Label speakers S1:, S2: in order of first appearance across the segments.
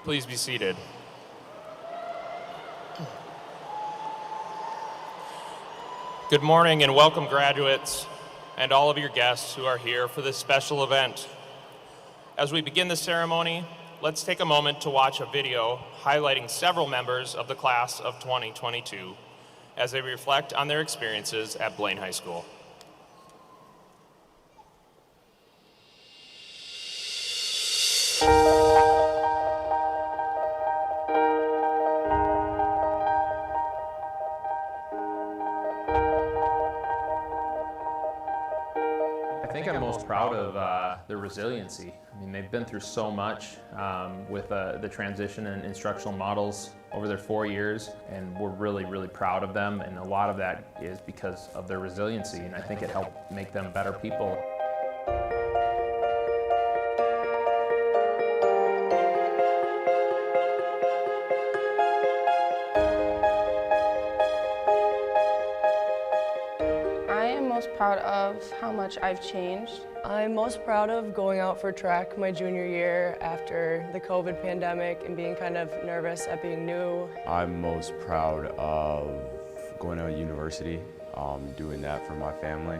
S1: Please be seated. Good morning and welcome, graduates and all of your guests who are here for this special event. As we begin the ceremony, let's take a moment to watch a video highlighting several members of the class of 2022 as they reflect on their experiences at Blaine High School.
S2: I think I'm most proud of their resiliency. I mean, they've been through so much with the transition and instructional models over their 4 years, and we're really, really proud of them, and a lot of that is because of their resiliency, and I think it helped make them better people.
S3: Most proud of how much I've changed.
S4: I'm most proud of going out for track my junior year after the COVID pandemic and being kind of nervous at being new.
S5: I'm most proud of going to university, doing that for my family.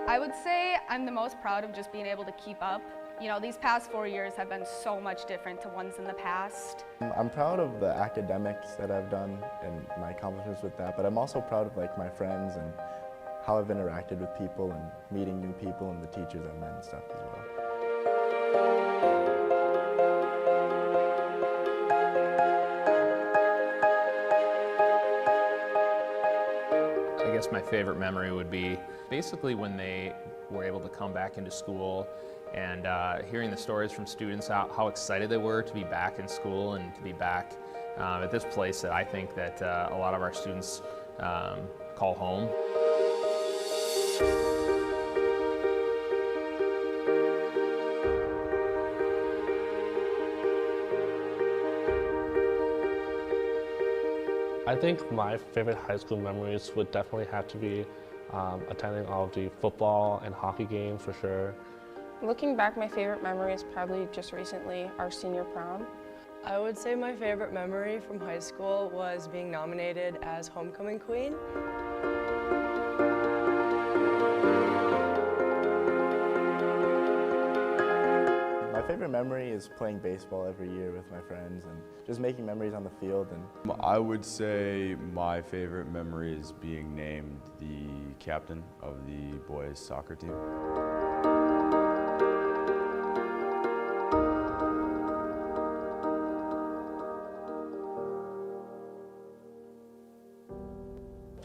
S6: I would say I'm the most proud of just being able to keep up. You know, these past 4 years have been so much different to ones in the past.
S7: I'm proud of the academics that I've done and my accomplishments with that, but I'm also proud of my friends and how I've interacted with people and meeting new people and the teachers I've met and stuff as well.
S2: I guess my favorite memory would be basically when they were able to come back into school and hearing the stories from students, how excited they were to be back in school and to be back at this place that I think that a lot of our students call home.
S8: I think my favorite high school memories would definitely have to be attending all of the football and hockey games for sure.
S3: Looking back, my favorite memory is probably just recently our senior prom.
S4: I would say my favorite memory from high school was being nominated as homecoming queen.
S7: My favorite memory is playing baseball every year with my friends and just making memories on the field. And
S5: I would say my favorite memory is being named the captain of the boys soccer team.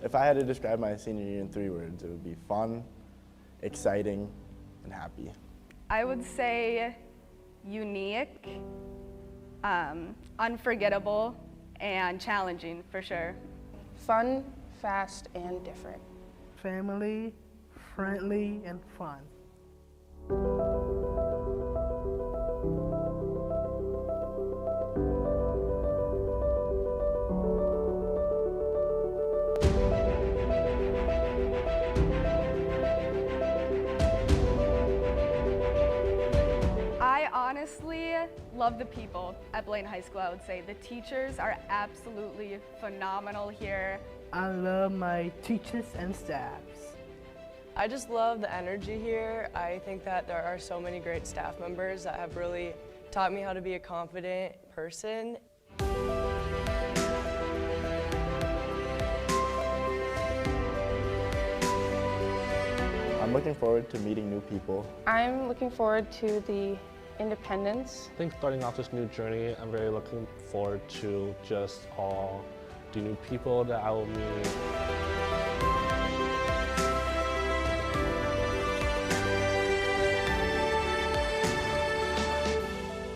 S7: If I had to describe my senior year in 3 words, it would be fun, exciting, and happy.
S6: I would say unique, unforgettable, and challenging for sure.
S3: Fun, fast, and different.
S9: Family, friendly, and fun.
S6: I honestly love the people at Blaine High School, I would say. The teachers are absolutely phenomenal here.
S9: I love my teachers and staffs.
S4: I just love the energy here. I think that there are so many great staff members that have really taught me how to be a confident person.
S7: I'm looking forward to meeting new people.
S3: I'm looking forward to the independence.
S8: I think starting off this new journey, I'm very looking forward to just all the new people that I will meet.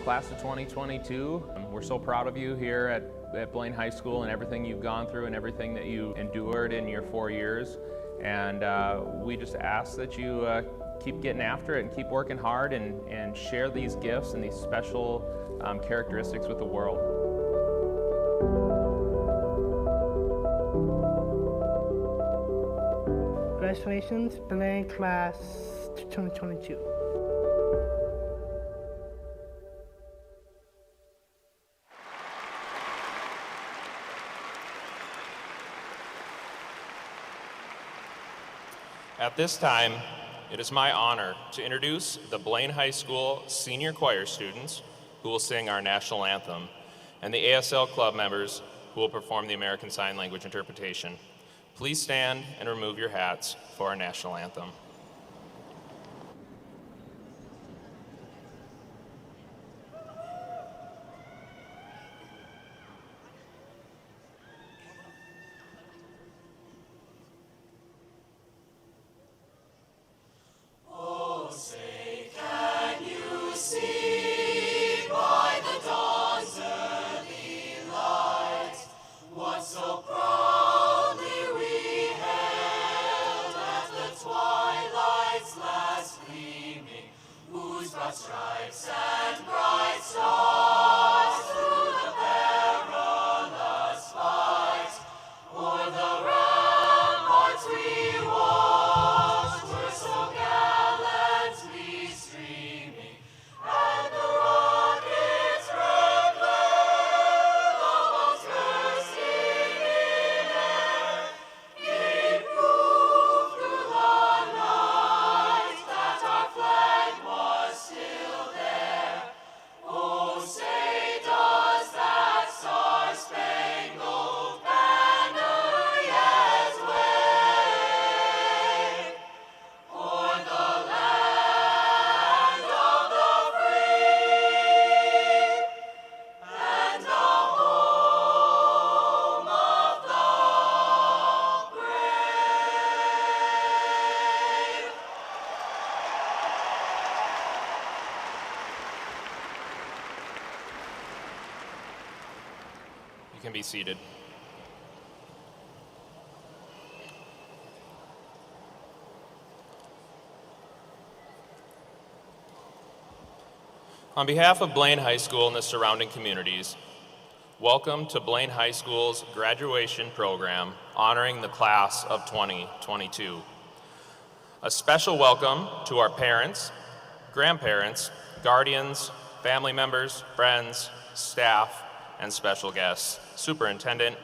S2: Class of 2022, we're so proud of you here at Blaine High School and everything you've gone through and everything that you endured in your 4 years. And we just ask that you keep getting after it and keep working hard and share these gifts and these special characteristics with the world.
S9: Congratulations, Blaine Class 2022.
S1: At this time, it is my honor to introduce the Blaine High School senior choir students who will sing our national anthem, and the ASL club members who will perform the American Sign Language interpretation. Please stand and remove your hats for our national anthem. You can be seated. On behalf of Blaine High School and the surrounding communities, welcome to Blaine High School's graduation program honoring the class of 2022. A special welcome to our parents, grandparents, guardians, family members, friends, staff, and special guests. Superintendent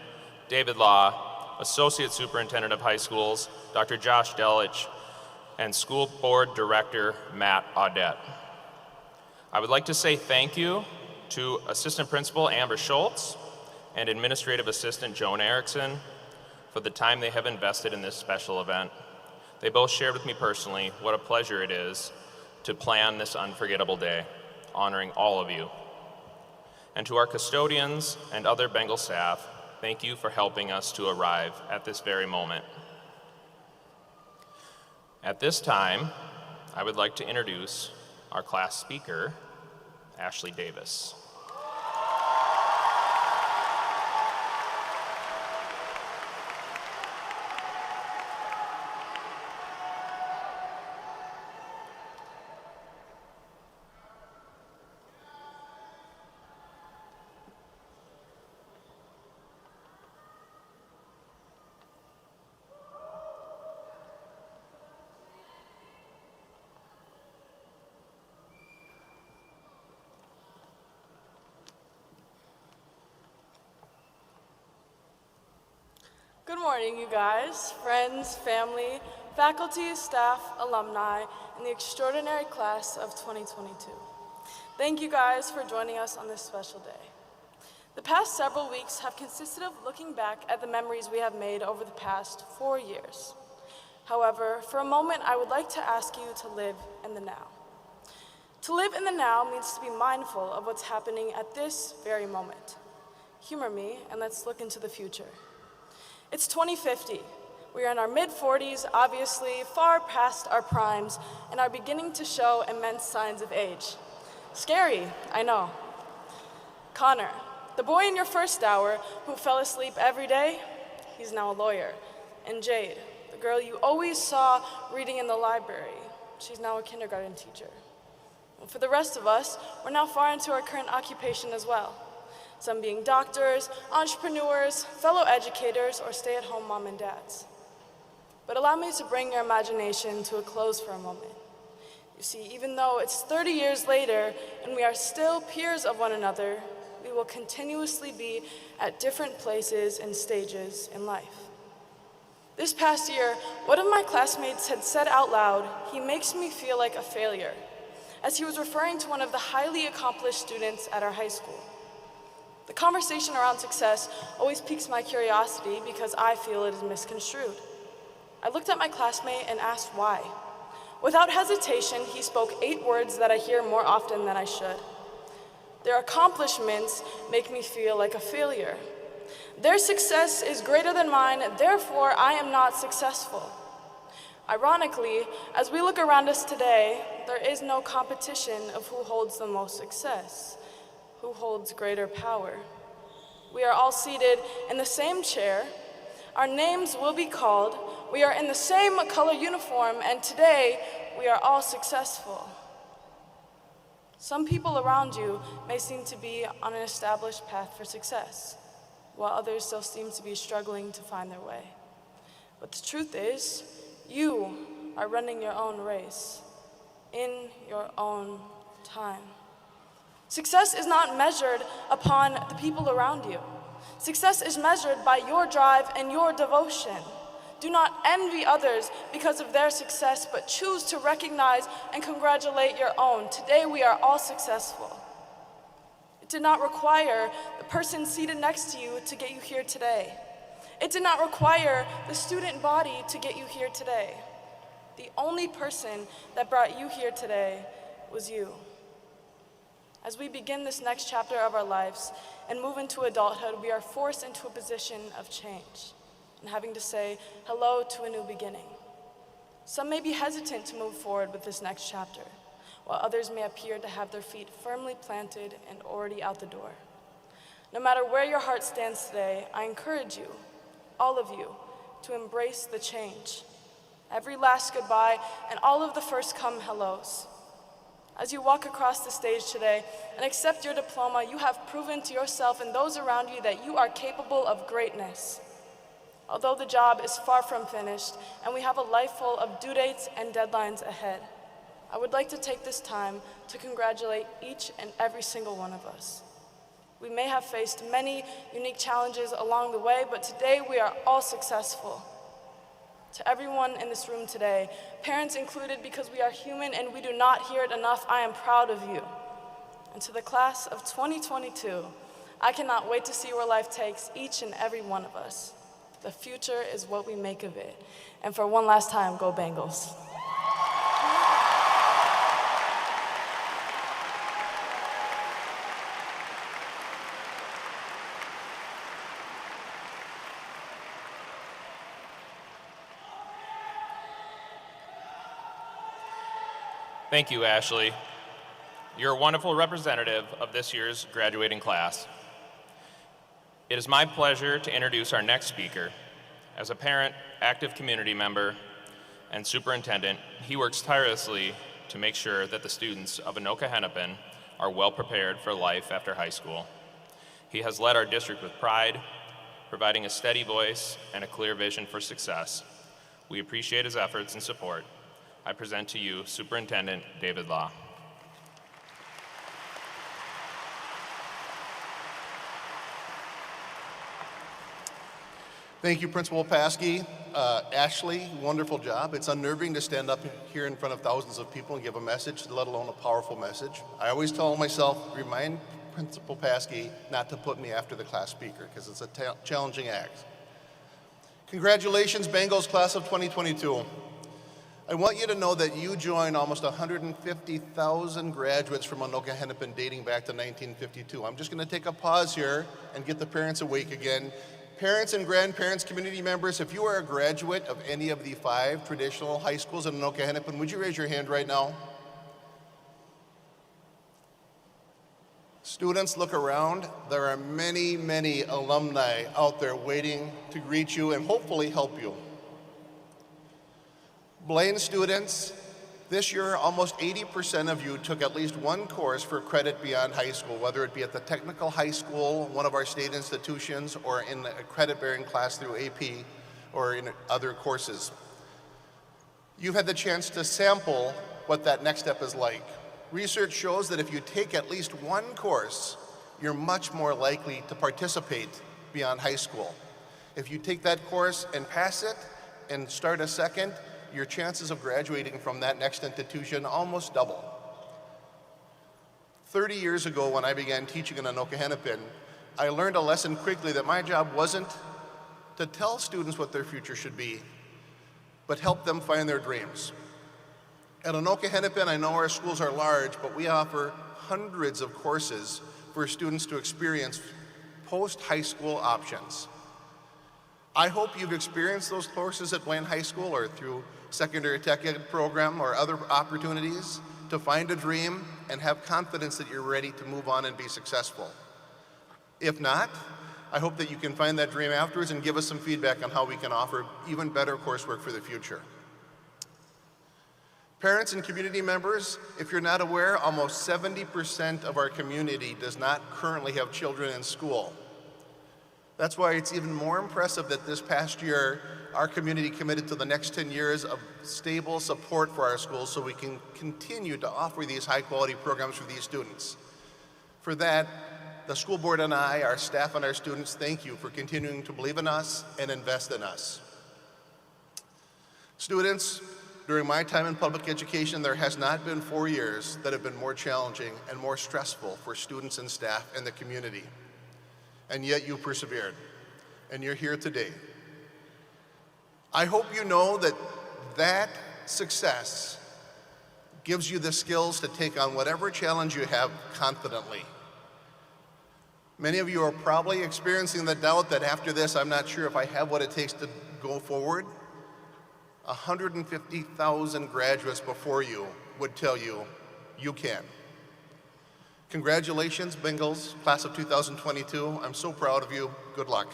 S1: David Law, Associate Superintendent of High Schools, Dr. Josh Delich, and School Board Director Matt Audette. I would like to say thank you to Assistant Principal Amber Schultz and Administrative Assistant Joan Erickson for the time they have invested in this special event. They both shared with me personally what a pleasure it is to plan this unforgettable day, honoring all of you. And to our custodians and other Bengal staff, thank you for helping us to arrive at this very moment. At this time, I would like to introduce our class speaker, Ashley Davis.
S10: Good morning, you guys, friends, family, faculty, staff, alumni, and the extraordinary class of 2022. Thank you guys for joining us on this special day. The past several weeks have consisted of looking back at the memories we have made over the past 4 years. However, for a moment, I would like to ask you to live in the now. To live in the now means to be mindful of what's happening at this very moment. Humor me, and let's look into the future. It's 2050. We are in our mid-40s, obviously far past our primes, and are beginning to show immense signs of age. Scary, I know. Connor, the boy in your first hour who fell asleep every day, he's now a lawyer. And Jade, the girl you always saw reading in the library, she's now a kindergarten teacher. And for the rest of us, we're now far into our current occupation as well. Some being doctors, entrepreneurs, fellow educators, or stay-at-home mom and dads. but allow me to bring your imagination to a close for a moment. You see, even though it's 30 years later and we are still peers of one another, we will continuously be at different places and stages in life. This past year, one of my classmates had said out loud, "He makes me feel like a failure," as he was referring to one of the highly accomplished students at our high school. The conversation around success always piques my curiosity because I feel it is misconstrued. I looked at my classmate and asked why. Without hesitation, he spoke 8 words that I hear more often than I should. "Their accomplishments make me feel like a failure. Their success is greater than mine, therefore I am not successful." Ironically, as we look around us today, there is no competition of who holds the most success, who holds greater power. We are all seated in the same chair. Our names will be called. We are in the same color uniform, and today we are all successful. Some people around you may seem to be on an established path for success, while others still seem to be struggling to find their way. But the truth is, you are running your own race in your own time. Success is not measured upon the people around you. Success is measured by your drive and your devotion. Do not envy others because of their success, but choose to recognize and congratulate your own. Today we are all successful. It did not require the person seated next to you to get you here today. It did not require the student body to get you here today. The only person that brought you here today was you. As we begin this next chapter of our lives and move into adulthood, we are forced into a position of change and having to say hello to a new beginning. Some may be hesitant to move forward with this next chapter, while others may appear to have their feet firmly planted and already out the door. No matter where your heart stands today, I encourage you, all of you, to embrace the change. Every last goodbye and all of the first come hellos. As you walk across the stage today and accept your diploma, you have proven to yourself and those around you that you are capable of greatness. Although the job is far from finished and we have a life full of due dates and deadlines ahead, I would like to take this time to congratulate each and every single one of us. We may have faced many unique challenges along the way, but today we are all successful. To everyone in this room today, parents included, because we are human and we do not hear it enough, I am proud of you. And to the class of 2022, I cannot wait to see where life takes each and every one of us. The future is what we make of it. And for one last time, go Bengals.
S1: Thank you, Ashley. You're a wonderful representative of this year's graduating class. It is my pleasure to introduce our next speaker. As a parent, active community member, and superintendent, he works tirelessly to make sure that the students of Anoka-Hennepin are well prepared for life after high school. He has led our district with pride, providing a steady voice and a clear vision for success. We appreciate his efforts and support. I present to you Superintendent David Law.
S11: Thank you, Principal Paskey. Ashley, wonderful job. It's unnerving to stand up here in front of thousands of people and give a message, let alone a powerful message. I always tell myself, remind Principal Paskey not to put me after the class speaker, because it's a challenging act. Congratulations, Bengals class of 2022. I want you to know that you joined almost 150,000 graduates from Anoka-Hennepin dating back to 1952. I'm just going to take a pause here and get the parents awake again. Parents and grandparents, community members, if you are a graduate of any of the 5 traditional high schools in Anoka-Hennepin, would you raise your hand right now? Students, look around. There are many, many alumni out there waiting to greet you and hopefully help you. Blaine students, this year almost 80% of you took at least one course for credit beyond high school, whether it be at the technical high school, one of our state institutions, or in a credit-bearing class through AP or in other courses. You've had the chance to sample what that next step is like. Research shows that if you take at least one course, you're much more likely to participate beyond high school. If you take that course and pass it and start a second, your chances of graduating from that next institution almost double. 30 years ago, when I began teaching in Anoka-Hennepin, I learned a lesson quickly that my job wasn't to tell students what their future should be, but help them find their dreams. At Anoka-Hennepin, I know our schools are large, but we offer hundreds of courses for students to experience post-high school options. I hope you've experienced those courses at Blaine High School or through secondary tech ed program or other opportunities to find a dream and have confidence that you're ready to move on and be successful. If not, I hope that you can find that dream afterwards and give us some feedback on how we can offer even better coursework for the future. Parents and community members, if you're not aware, almost 70% of our community does not currently have children in school. That's why it's even more impressive that this past year, our community committed to the next 10 years of stable support for our schools so we can continue to offer these high-quality programs for these students. For that, the school board and I, our staff and our students, thank you for continuing to believe in us and invest in us. Students, during my time in public education, there has not been 4 years that have been more challenging and more stressful for students and staff and the community. And yet you persevered, and you're here today. I hope you know that that success gives you the skills to take on whatever challenge you have confidently. Many of you are probably experiencing the doubt that after this, I'm not sure if I have what it takes to go forward. 150,000 graduates before you would tell you, you can. Congratulations, Bengals, class of 2022. I'm so proud of you. Good luck.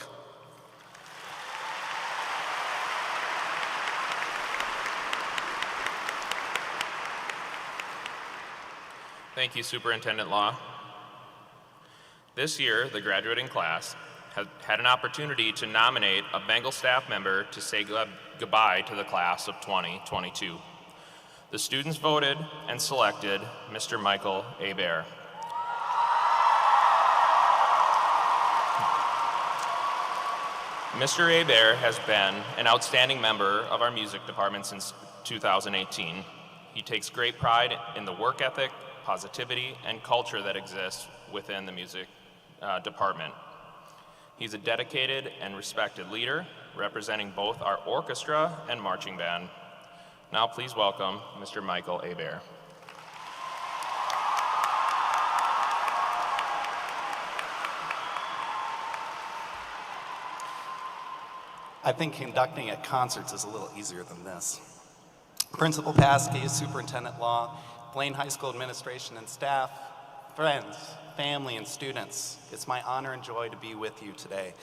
S1: Thank you, Superintendent Law. This year, the graduating class has had an opportunity to nominate a Bengal staff member to say goodbye to the class of 2022. The students voted and selected Mr. Michael Hebert. Mr. Hebert has been an outstanding member of our music department since 2018. He takes great pride in the work ethic, positivity, and culture that exists within the music department. He's a dedicated and respected leader, representing both our orchestra and marching band. Now please welcome Mr. Michael Hebert.
S12: I think conducting at concerts is a little easier than this. Principal Paskey, Superintendent Law, Blaine High School administration and staff, friends, family, and students, it's my honor and joy to be with you today.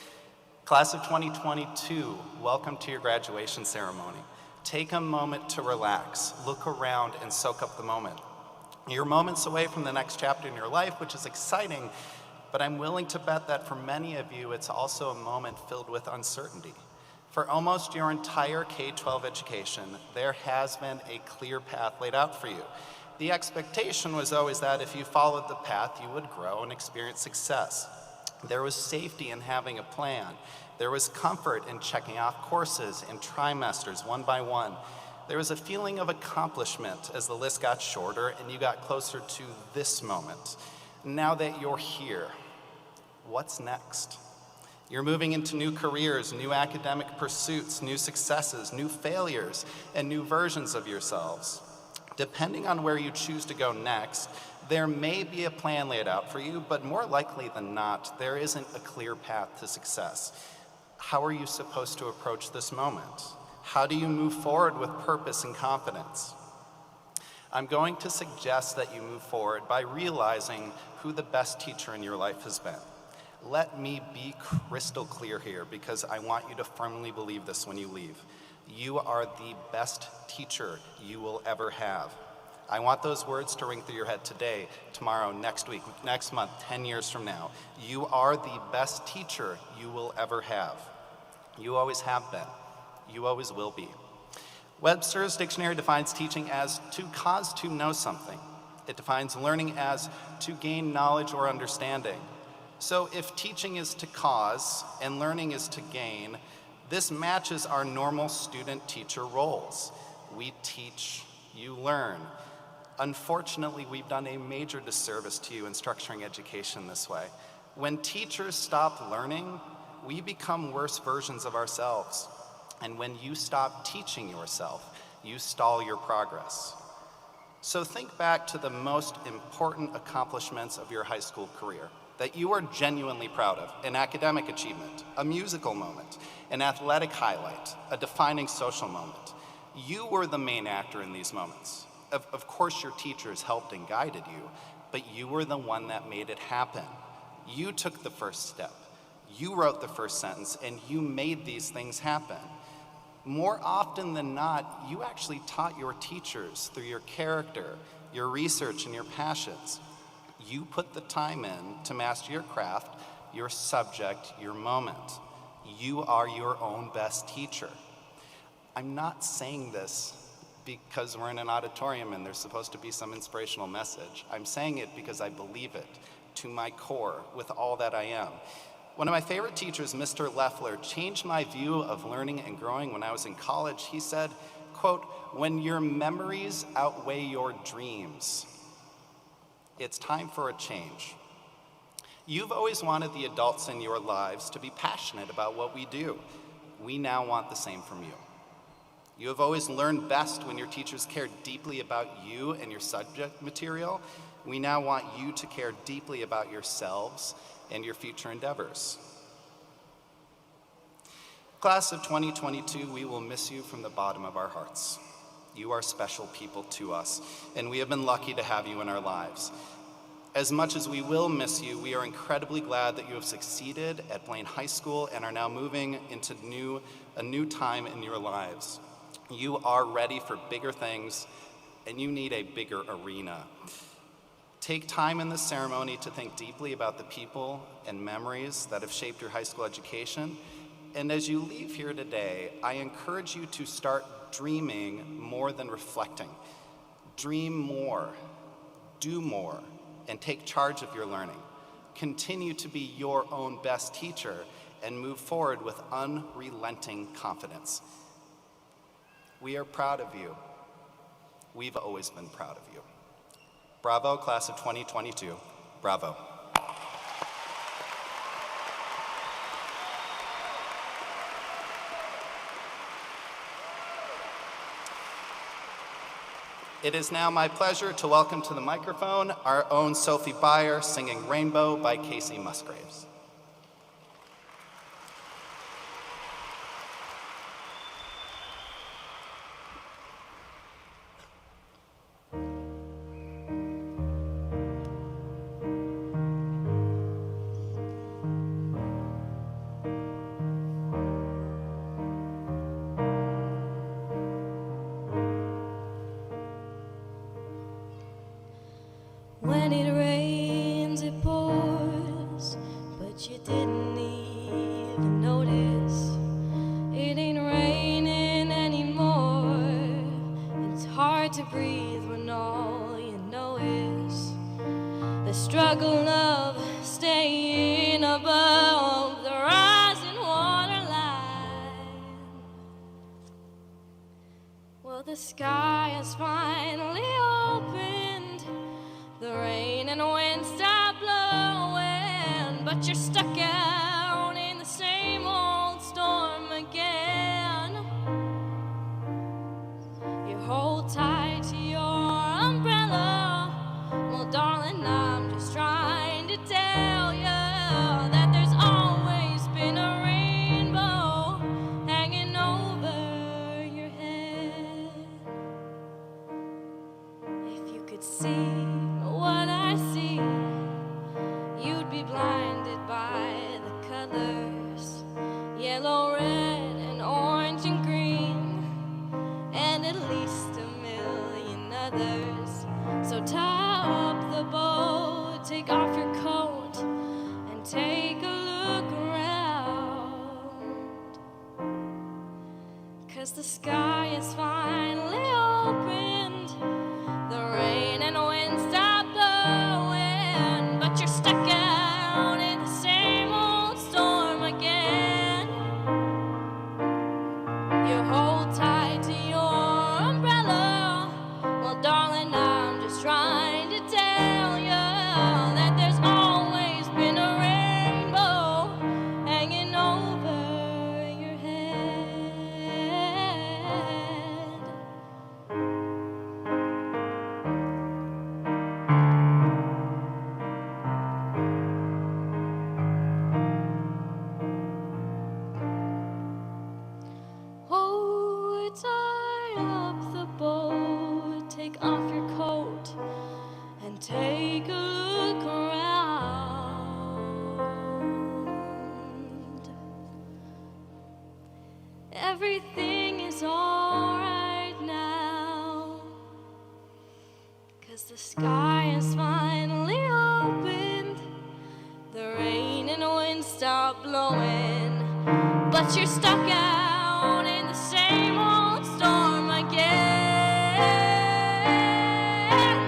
S12: Class of 2022, welcome to your graduation ceremony. Take a moment to relax, look around, and soak up the moment. You're moments away from the next chapter in your life, which is exciting, but I'm willing to bet that for many of you, it's also a moment filled with uncertainty. For almost your entire K-12 education, there has been a clear path laid out for you. The expectation was always that if you followed the path, you would grow and experience success. There was safety in having a plan. There was comfort in checking off courses and trimesters one by one. There was a feeling of accomplishment as the list got shorter and you got closer to this moment. Now that you're here, what's next? You're moving into new careers, new academic pursuits, new successes, new failures, and new versions of yourselves. Depending on where you choose to go next, there may be a plan laid out for you, but more likely than not, there isn't a clear path to success. How are you supposed to approach this moment? How do you move forward with purpose and confidence? I'm going to suggest that you move forward by realizing who the best teacher in your life has been. Let me be crystal clear here because I want you to firmly believe this when you leave. You are the best teacher you will ever have. I want those words to ring through your head today, tomorrow, next week, next month, 10 years from now. You are the best teacher you will ever have. You always have been. You always will be. Webster's dictionary defines teaching as to cause to know something. It defines learning as to gain knowledge or understanding. So if teaching is to cause and learning is to gain, this matches our normal student-teacher roles. We teach, you learn. Unfortunately, we've done a major disservice to you in structuring education this way. When teachers stop learning, we become worse versions of ourselves. And when you stop teaching yourself, you stall your progress. So think back to the most important accomplishments of your high school career that you are genuinely proud of: an academic achievement, a musical moment, an athletic highlight, a defining social moment. You were the main actor in these moments. Of course, your teachers helped and guided you, but you were the one that made it happen. You took the first step. You wrote the first sentence, and you made these things happen. More often than not, you actually taught your teachers through your character, your research, and your passions. You put the time in to master your craft, your subject, your moment. You are your own best teacher. I'm not saying this because we're in an auditorium and there's supposed to be some inspirational message. I'm saying it because I believe it to my core with all that I am. One of my favorite teachers, Mr. Leffler, changed my view of learning and growing when I was in college. He said, quote, "When your memories outweigh your dreams, it's time for a change." You've always wanted the adults in your lives to be passionate about what we do. We now want the same from you. You have always learned best when your teachers care deeply about you and your subject material. We now want you to care deeply about yourselves and your future endeavors. Class of 2022, we will miss you from the bottom of our hearts. You are special people to us, and we have been lucky to have you in our lives. As much as we will miss you, we are incredibly glad that you have succeeded at Blaine High School and are now moving into a new time in your lives. You are ready for bigger things, and you need a bigger arena. Take time in this ceremony to think deeply about the people and memories that have shaped your high school education. And as you leave here today, I encourage you to start dreaming more than reflecting. Dream more, do more, and take charge of your learning. Continue to be your own best teacher and move forward with unrelenting confidence. We are proud of you. We've always been proud of you. Bravo, class of 2022. Bravo. It is now my pleasure to welcome to the microphone our own Sophie Byer singing Rainbow by Casey Musgraves.
S13: When it rains, it pours, but you didn't even notice. It ain't raining anymore. It's hard to breathe when all you know is the struggle of staying above the rising water line. Well, the sky has finally opened. The rain and wind stop blowing, but you're stuck out in the same old storm again. You hold tight to your umbrella. Well, darling, I'm just trying to tell you that there's always been a rainbow hanging over your head. If you could see what I see, you'd be blinded by the colors, yellow, red, and orange and green, and at least a million others. So tie up the boat, take off your coat, and take a look around. 'cause the sky is finally opened. The rain and wind stop blowing, but you're stuck out in the same old storm again. You hold tight to your umbrella. Well, darling, I'm just trying to tell you that there's always been a rainbow hanging over your head. Oh, tie up the boat, take off your coat, and take a look around. Everything is alright now, 'cause the sky is finally opened. The rain and wind stop blowing, but you're stuck out in the same old storm again.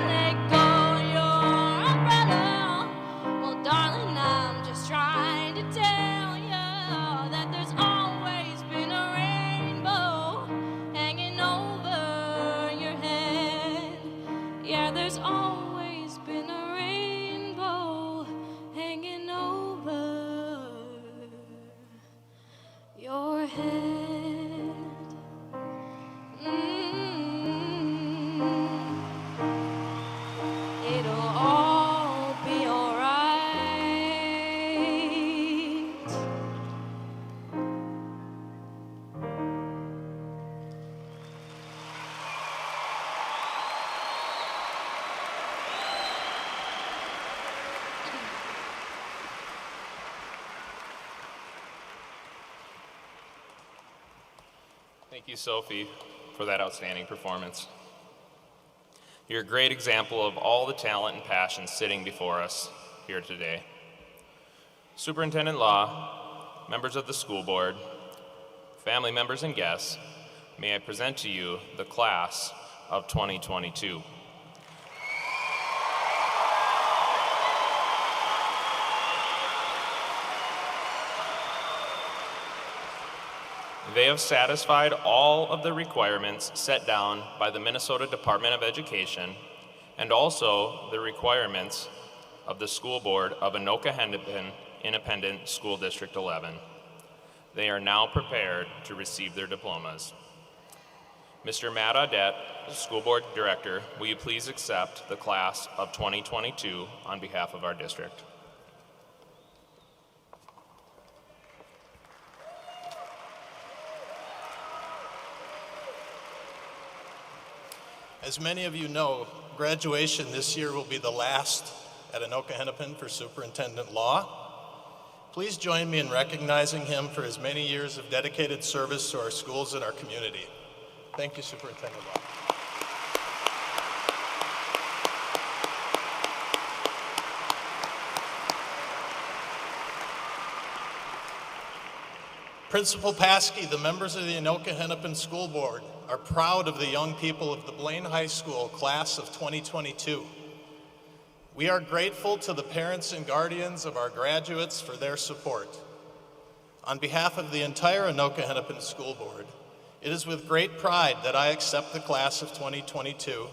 S13: Let go your umbrella. Well, darling, I'm just trying to tell you that there's always been a rainbow hanging over your head. Yeah, there's always been a rainbow hanging over your head. It'll all be alright.
S1: Thank you, Sophie, for that outstanding performance. You're a great example of all the talent and passion sitting before us here today. Superintendent Law, members of the school board, family members and guests, may I present to you the class of 2022. They have satisfied all of the requirements set down by the Minnesota Department of Education and also the requirements of the school board of Anoka-Hennepin Independent School District 11. They are now prepared to receive their diplomas. Mr. Matt Audette, School Board Director, will you please accept the class of 2022 on behalf of our district?
S14: As many of you know, graduation this year will be the last at Anoka-Hennepin for Superintendent Law. Please join me in recognizing him for his many years of dedicated service to our schools and our community. Thank you, Superintendent Law. Principal Paskey, the members of the Anoka-Hennepin School Board are proud of the young people of the Blaine High School class of 2022. We are grateful to the parents and guardians of our graduates for their support. On behalf of the entire Anoka-Hennepin School Board, it is with great pride that I accept the class of 2022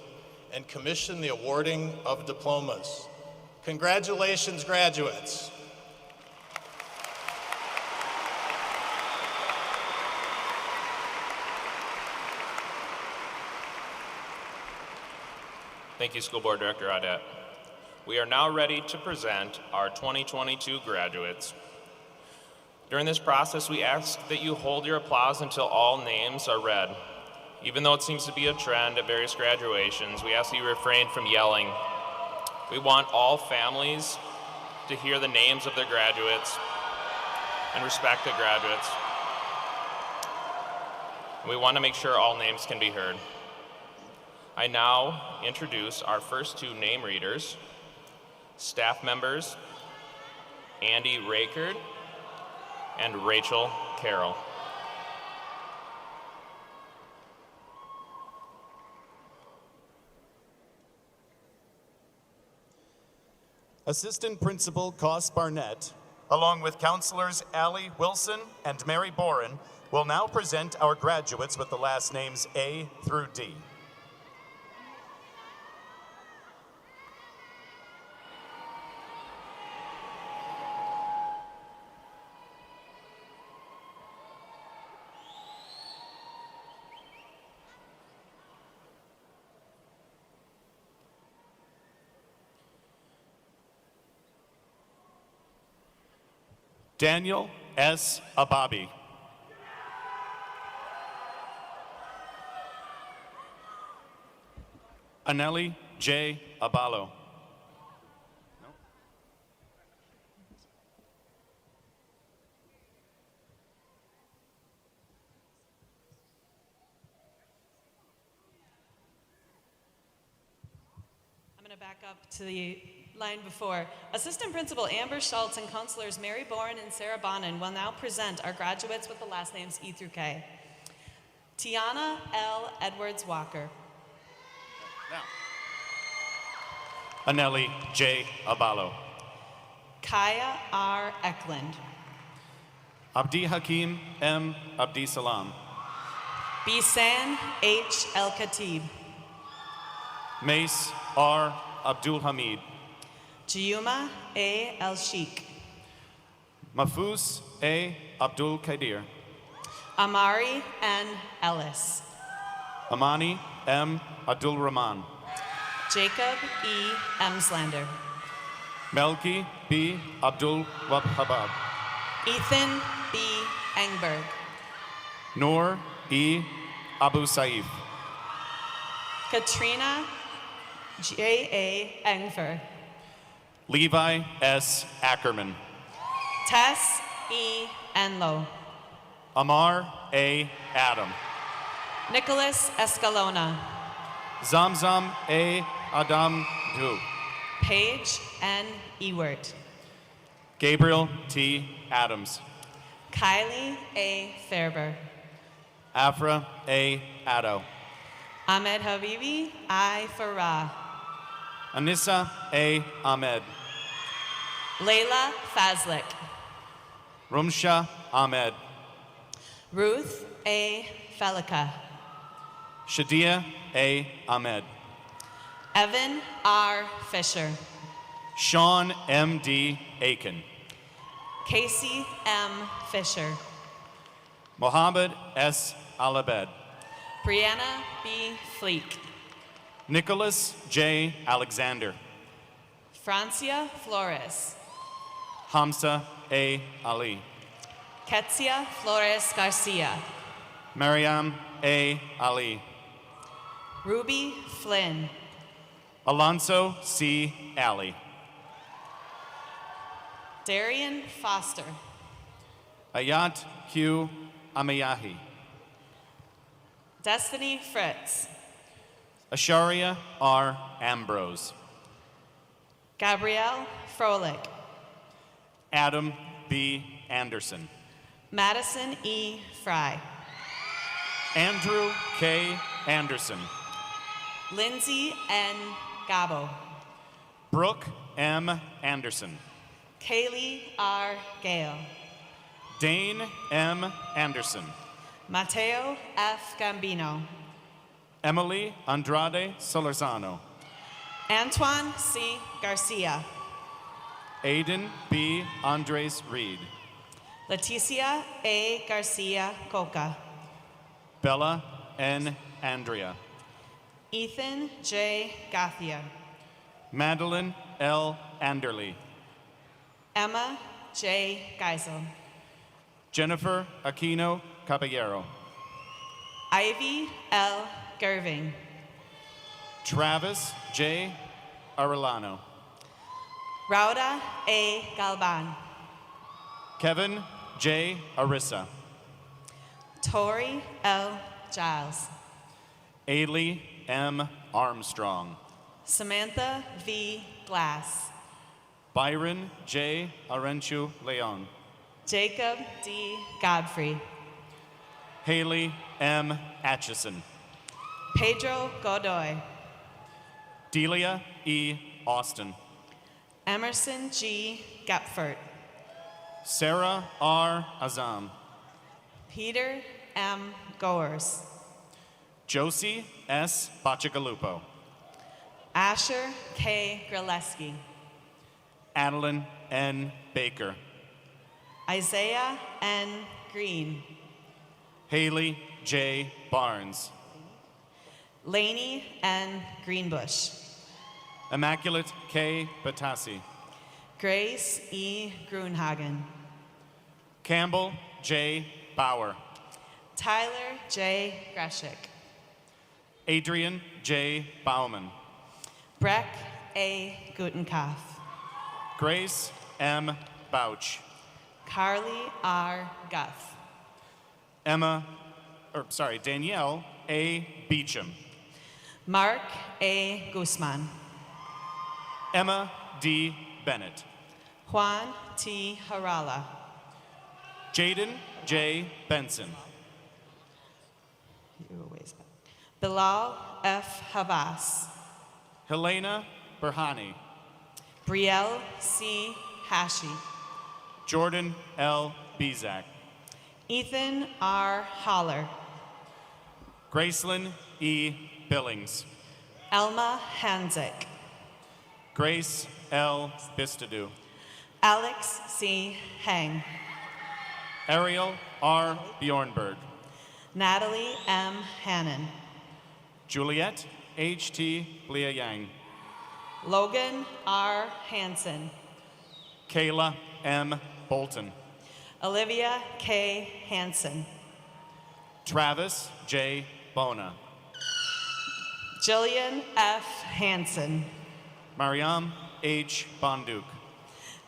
S14: and commission the awarding of diplomas. Congratulations, graduates.
S1: Thank you, School Board Director Audette. We are now ready to present our 2022 graduates. During this process, we ask that you hold your applause until all names are read. Even though it seems to be a trend at various graduations, we ask that you refrain from yelling. We want all families to hear the names of their graduates and respect the graduates. We want to make sure all names can be heard. I now introduce our first two name readers, staff members Andy Rakerd and Rachel Carroll.
S15: Assistant Principal Cos Barnett, along with counselors Allie Wilson and Mary Boren, will now present our graduates with the last names A through D. Daniel S. Ababi. Anelli J. Abalo.
S16: I'm going to back up to the line before. Assistant Principal Amber Schultz and counselors Mary Boren and Sarah Bonin will now present our graduates with the last names E through K. Tiana L. Edwards Walker.
S15: Anelli J. Abalo.
S16: Kaya R. Eklund.
S15: Abdi Hakim M. Abdi Salam.
S16: Bisan H. El Khatib.
S15: Mace R. Abdul Hamid.
S16: Jiyuma A. El Sheikh.
S15: Mahfouz A. Abdul Qadir.
S16: Amari N. Ellis.
S15: Amani M. Abdul Rahman.
S16: Jacob E. Emslander.
S15: Melki B. Abdul Wahhabab.
S16: Ethan B. Engberg.
S15: Noor E. Abu Saif.
S16: Katrina J. A. Engfer.
S15: Levi S. Ackerman.
S16: Tess E. Enlow.
S15: Amar A. Adam.
S16: Nicholas Escalona.
S15: Zamzam A. Adam Du.
S16: Paige N. Ewert.
S15: Gabriel T. Adams.
S16: Kylie A. Ferber.
S15: Afra A. Addo.
S16: Ahmed Habibi I. Farah.
S15: Anissa A. Ahmed.
S16: Layla Fazlik.
S15: Rumsha Ahmed.
S16: Ruth A. Felika.
S15: Shadia A. Ahmed.
S16: Evan R. Fisher.
S15: Sean M. D. Aiken.
S16: Casey M. Fisher.
S15: Mohammed S. Alabed.
S16: Brianna B. Fleek.
S15: Nicholas J. Alexander.
S16: Francia Flores.
S15: Hamza A. Ali.
S16: Ketsia Flores Garcia.
S15: Mariam A. Ali.
S16: Ruby Flynn.
S15: Alonso C. Alley.
S16: Darian Foster.
S15: Ayat Q. Amayahi.
S16: Destiny Fritz.
S15: Asharia R. Ambrose.
S16: Gabrielle Froelich.
S15: Adam B. Anderson.
S16: Madison E. Fry.
S15: Andrew K. Anderson.
S16: Lindsay N. Gabo.
S15: Brooke M. Anderson.
S16: Kaylee R. Gale.
S15: Dane M. Anderson.
S16: Mateo F. Gambino.
S15: Emily Andrade Solorzano.
S16: Antoine C. Garcia.
S15: Aiden B. Andres Reed.
S16: Leticia A. Garcia Coca.
S15: Bella N. Andrea.
S16: Ethan J. Gathia.
S15: Madeline L. Anderley.
S16: Emma J. Geisel.
S15: Jennifer Aquino Caballero.
S16: Ivy L. Gerving.
S15: Travis J. Arellano.
S16: Rauda A. Galban.
S15: Kevin J. Arissa.
S16: Tori L. Giles.
S15: Ailey M. Armstrong.
S16: Samantha V. Glass.
S15: Byron J. Arenchu Leon.
S16: Jacob D. Godfrey.
S15: Haley M. Atchison.
S16: Pedro Godoy.
S15: Delia E. Austin.
S16: Emerson G. Gepfert,
S15: Sarah R. Azam,
S16: Peter M. Goers,
S15: Josie S. Bachagalupo,
S16: Asher K. Graleski,
S15: Adeline N. Baker,
S16: Isaiah N. Green,
S15: Haley J. Barnes,
S16: Lainey N. Greenbush,
S15: Immaculate K. Batasi,
S16: Grace E. Grunhagen,
S15: Campbell J. Bauer,
S16: Tyler J. Greshik,
S15: Adrian J. Bauman,
S16: Breck A. Gutenkopf,
S15: Grace M. Bouch,
S16: Carly R. Guth,
S15: Danielle A. Beecham,
S16: Mark A. Guzman,
S15: Emma D. Bennett,
S16: Juan T. Harala,
S15: Jaden J. Benson,
S16: Bilal F. Havas,
S15: Helena Berhani,
S16: Brielle C. Hashi,
S15: Jordan L. Bezak,
S16: Ethan R. Holler,
S15: Gracelyn E. Billings,
S16: Elma Hanzik,
S15: Grace L. Bistadu,
S16: Alex C. Heng,
S15: Ariel R. Bjornberg,
S16: Natalie M. Hannon,
S15: Juliet H. T. Liayang,
S16: Logan R. Hansen,
S15: Kayla M. Bolton,
S16: Olivia K. Hansen,
S15: Travis J. Bona,
S16: Jillian F. Hansen,
S15: Mariam H. Bonduk,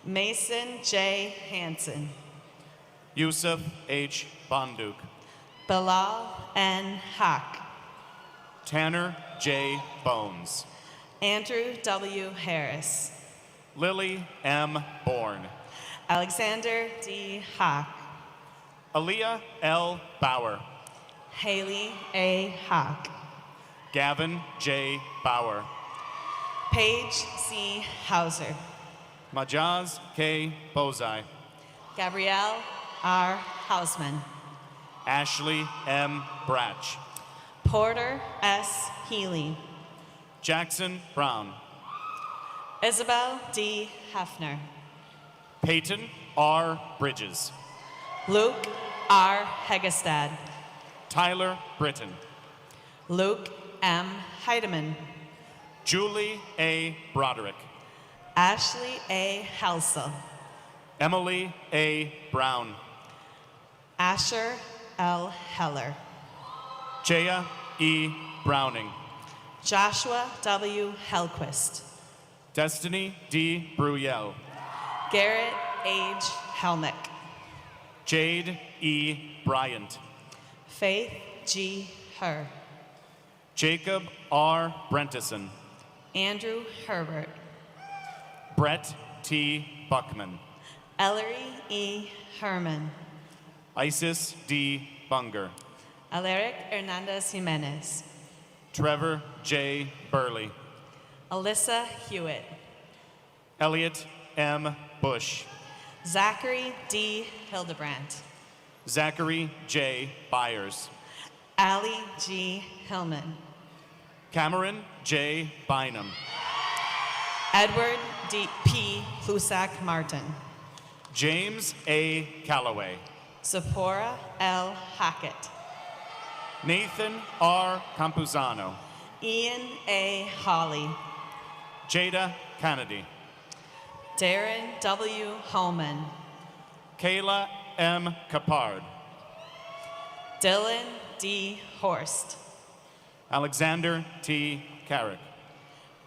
S16: Mason J. Hansen,
S15: Yusuf H. Bonduk,
S16: Bilal N. Hack,
S15: Tanner J. Bones,
S16: Andrew W. Harris,
S15: Lily M. Bourne,
S16: Alexander D. Hack,
S15: Aaliyah L. Bauer,
S16: Haley A. Hack,
S15: Gavin J. Bauer,
S16: Paige C. Hauser,
S15: Majaz K. Bozai,
S16: Gabrielle R. Hausman,
S15: Ashley M. Bratch,
S16: Porter S. Healy,
S15: Jackson Brown,
S16: Isabel D. Hefner,
S15: Peyton R. Bridges,
S16: Luke R. Hegestad,
S15: Tyler Britton,
S16: Luke M. Heidemann,
S15: Julie A. Broderick,
S16: Ashley A. Helsel,
S15: Emily A. Brown,
S16: Asher L. Heller,
S15: Jaya E. Browning,
S16: Joshua W. Hellquist,
S15: Destiny D. Bruyel,
S16: Garrett H. Helnick,
S15: Jade E. Bryant,
S16: Faith G. Herr,
S15: Jacob R. Brentison,
S16: Andrew Herbert,
S15: Brett T. Buckman,
S16: Ellery E. Herman,
S15: Isis D. Bunger,
S16: Aleric Hernandez Jimenez,
S15: Trevor J. Burley,
S16: Alyssa Hewitt,
S15: Elliot M. Bush,
S16: Zachary D. Hildebrandt,
S15: Zachary J. Byers,
S16: Allie G. Hillman,
S15: Cameron J. Bynum,
S16: Edward D. P. Husak Martin,
S15: James A. Calloway,
S16: Zipporah L. Hackett,
S15: Nathan R. Campuzano,
S16: Ian A. Hawley,
S15: Jada Kennedy,
S16: Darren W. Holman,
S15: Kayla M. Capard,
S16: Dylan D. Horst,
S15: Alexander T. Carrick,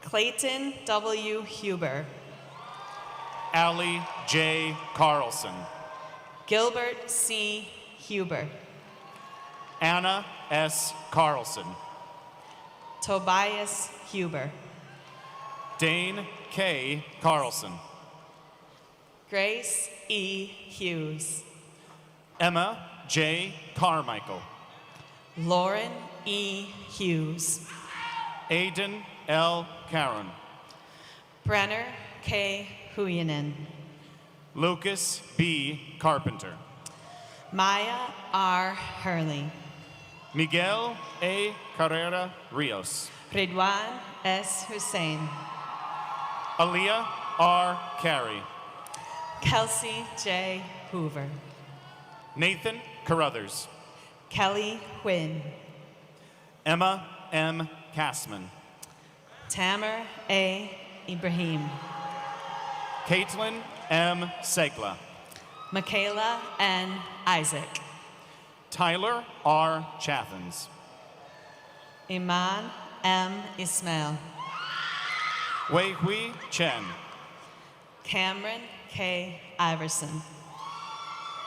S16: Clayton W. Huber,
S15: Allie J. Carlson,
S16: Gilbert C. Huber,
S15: Anna S. Carlson,
S16: Tobias Huber,
S15: Dane K. Carlson,
S16: Grace E. Hughes,
S15: Emma J. Carmichael,
S16: Lauren E. Hughes,
S15: Aiden L. Caron,
S16: Brenner K. Huyanen.
S15: Lucas B. Carpenter.
S16: Maya R. Hurley.
S15: Miguel A. Carrera Rios.
S16: Ridwan S. Hussein.
S15: Aaliyah R. Carey.
S16: Kelsey J. Hoover.
S15: Nathan Carruthers.
S16: Kelly Quinn.
S15: Emma M. Kassman.
S16: Tamer A. Ibrahim.
S15: Caitlin M. Segla.
S16: Michaela N. Isaac.
S15: Tyler R. Chathens.
S16: Iman M. Ismail.
S15: Wei Hui Chen.
S16: Cameron K. Iverson.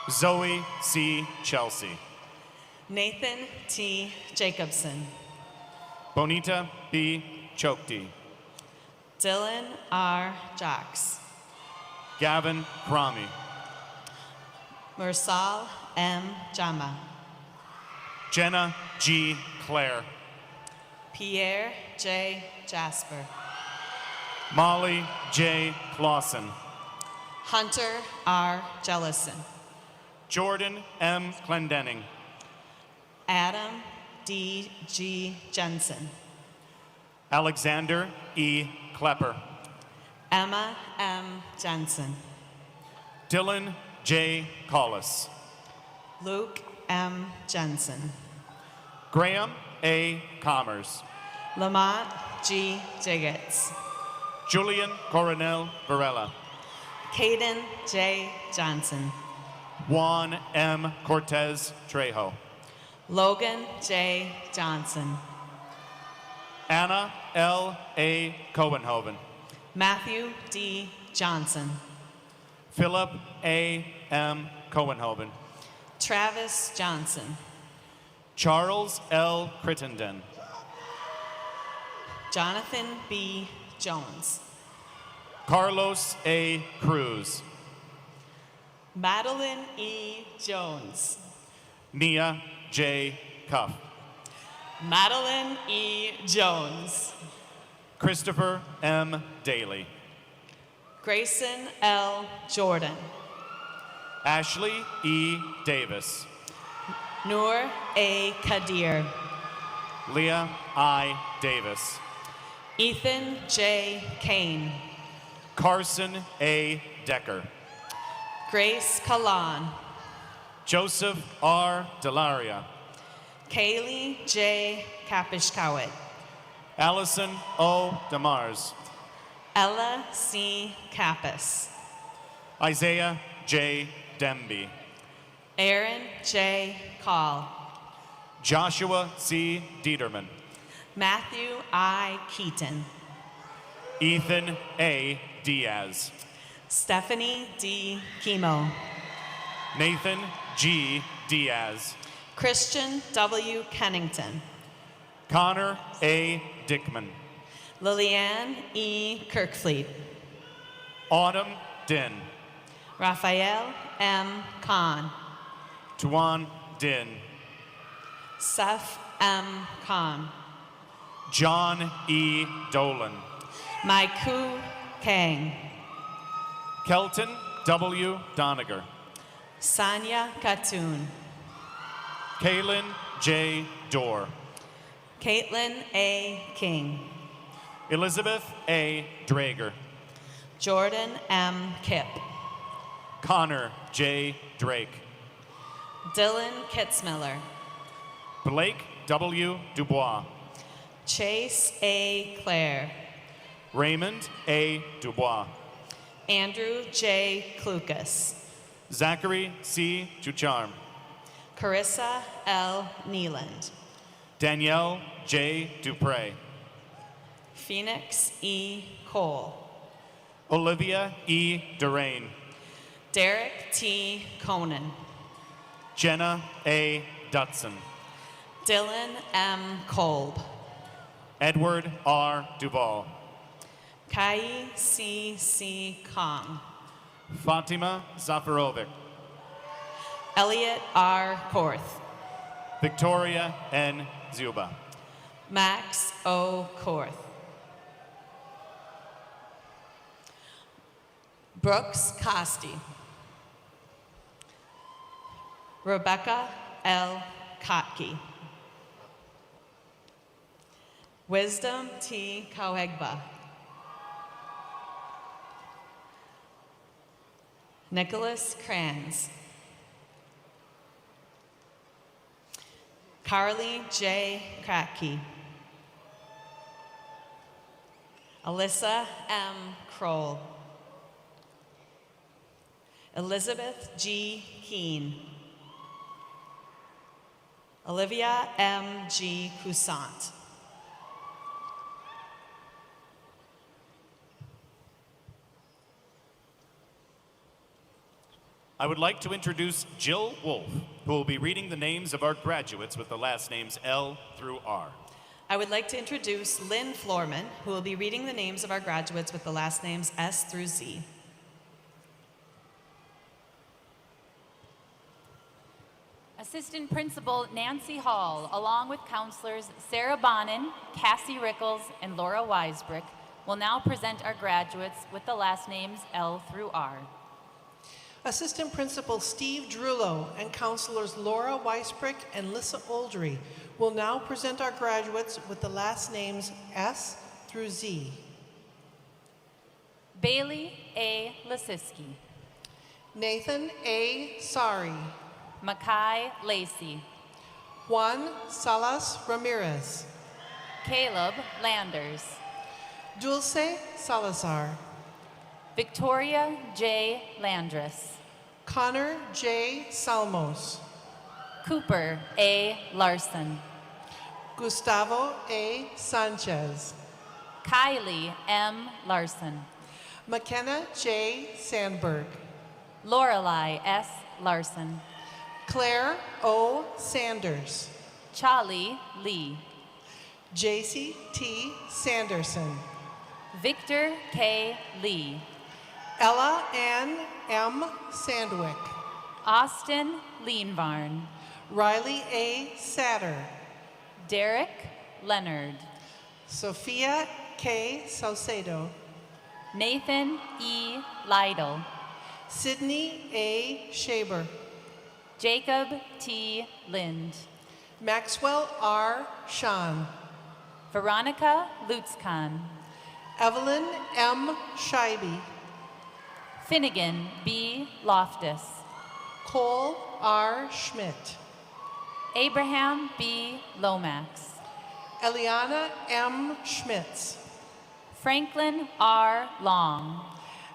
S15: Zoe C. Chelsea.
S16: Nathan T. Jacobson.
S15: Bonita B. Chokti.
S16: Dylan R. Jocks.
S15: Gavin Cromie.
S16: Mursal M. Jama.
S15: Jenna G. Claire.
S16: Pierre J. Jasper.
S15: Molly J. Clausen.
S16: Hunter R. Jellison.
S15: Jordan M. Clendenning.
S16: Adam D. G. Jensen.
S15: Alexander E. Klepper.
S16: Emma M. Jensen.
S15: Dylan J. Collis.
S16: Luke M. Jensen.
S15: Graham A. Commerce.
S16: Lamont G. Jiggets.
S15: Julian Coronel Varela.
S16: Caden J. Johnson.
S15: Juan M. Cortez Trejo.
S16: Logan J. Johnson.
S15: Anna L. A. Cohenhoven.
S16: Matthew D. Johnson.
S15: Philip A. M. Cohenhoven.
S16: Travis Johnson.
S15: Charles L. Crittenden.
S16: Jonathan B. Jones.
S15: Carlos A. Cruz.
S16: Madeline E. Jones.
S15: Nia J. Cuff.
S16: Madeline E. Jones.
S15: Christopher M. Daly.
S16: Grayson L. Jordan.
S15: Ashley E. Davis.
S16: Noor A. Kadir.
S15: Leah I. Davis.
S16: Ethan J. Kane.
S15: Carson A. Decker.
S16: Grace Kalan.
S15: Joseph R. Delaria.
S16: Kaylee J. Kapishkawit.
S15: Allison O. Demars.
S16: Ella C. Kappas.
S15: Isaiah J. Demby.
S16: Aaron J. Call.
S15: Joshua C. Dieterman.
S16: Matthew I. Keaton.
S15: Ethan A. Diaz.
S16: Stephanie D. Chemo.
S15: Nathan G. Diaz.
S16: Christian W. Kennington.
S15: Connor A. Dickman.
S16: Lillian E. Kirkfleet.
S15: Autumn Din.
S16: Raphael M. Khan.
S15: Tuan Din.
S16: Seth M. Khan.
S15: John E. Dolan.
S16: Maiku Kang.
S15: Kelton W. Doniger.
S16: Sanya Khatun.
S15: Kaylin J. Dorr.
S16: Caitlin A. King.
S15: Elizabeth A. Drager.
S16: Jordan M. Kipp.
S15: Connor J. Drake.
S16: Dylan Kitzmiller.
S15: Blake W. Dubois.
S16: Chase A. Clare.
S15: Raymond A. Dubois.
S16: Andrew J. Klukas.
S15: Zachary C. Jucharm.
S16: Carissa L. Neeland.
S15: Danielle J. Dupre.
S16: Phoenix E. Cole.
S15: Olivia E. Durain.
S16: Derek T. Conan.
S15: Jenna A. Dutson.
S16: Dylan M. Kolb.
S15: Edward R. Duval.
S16: Kai C. C. Kong.
S15: Fatima Zafarovic.
S16: Elliot R. Korth.
S15: Victoria N. Zuba.
S16: Max O. Korth. Brooks Costi. Rebecca L. Kotke. Wisdom T. Kawegba. Nicholas Kranz. Carly J. Kratke. Alyssa M. Kroll. Elizabeth G. Keene. Olivia M. G. Cousant.
S15: I would like to introduce Jill Wolf, who will be reading the names of our graduates with the last names L through R.
S16: I would like to introduce Lynn Florman, who will be reading the names of our graduates with the last names S through Z.
S17: Assistant Principal Nancy Hall, along with counselors Sarah Bonin, Cassie Rickles, and Laura Weisbrick, will now present our graduates with the last names L through R.
S9: Assistant Principal Steve Drullo and counselors Laura Weisbrick and Lissa Oldry will now present our graduates with the last names S through Z.
S17: Bailey A. Lasiski.
S9: Nathan A. Sari.
S17: Makai Lacey.
S9: Juan Salas Ramirez.
S17: Caleb Landers.
S9: Dulce Salazar.
S17: Victoria J. Landris.
S9: Connor J. Salmos.
S17: Cooper A. Larson.
S9: Gustavo A. Sanchez.
S17: Kylie M. Larson.
S9: McKenna J. Sandberg.
S17: Lorelei S. Larson.
S9: Claire O. Sanders.
S17: Charlie Lee.
S9: JC T. Sanderson.
S17: Victor K. Lee.
S9: Ella Ann M. Sandwick.
S17: Austin Leanvarn.
S9: Riley A. Satter.
S17: Derek Leonard.
S9: Sophia K. Saucedo.
S17: Nathan E. Lytle.
S9: Sydney A. Shaber.
S17: Jacob T. Lind.
S9: Maxwell R. Sean.
S17: Veronica Lutzkan.
S9: Evelyn M. Scheibe.
S17: Finnegan B. Loftus.
S9: Cole R. Schmidt.
S17: Abraham B. Lomax.
S9: Eliana M. Schmitz.
S17: Franklin R. Long.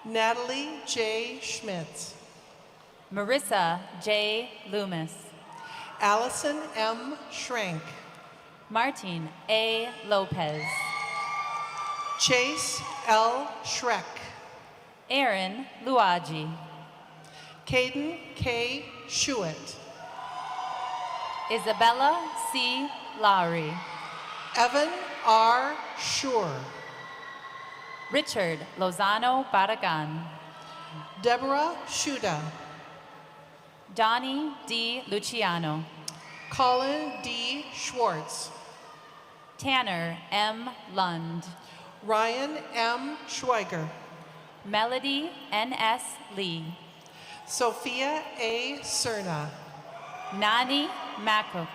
S9: Natalie J. Schmitz.
S17: Marissa J. Loomis.
S9: Allison M. Schrank.
S17: Martin A. Lopez.
S9: Chase L. Schreck.
S17: Aaron Luagi.
S9: Caden K. Schuett.
S17: Isabella C. Lowry.
S9: Evan R. Schur.
S17: Richard Lozano Barragan.
S9: Deborah Shuda.
S17: Donnie D. Luciano.
S9: Colin D. Schwartz.
S17: Tanner M. Lund.
S9: Ryan M. Schweiger.
S17: Melody N.S. Lee.
S9: Sophia A. Cerna.
S17: Nani Makuk.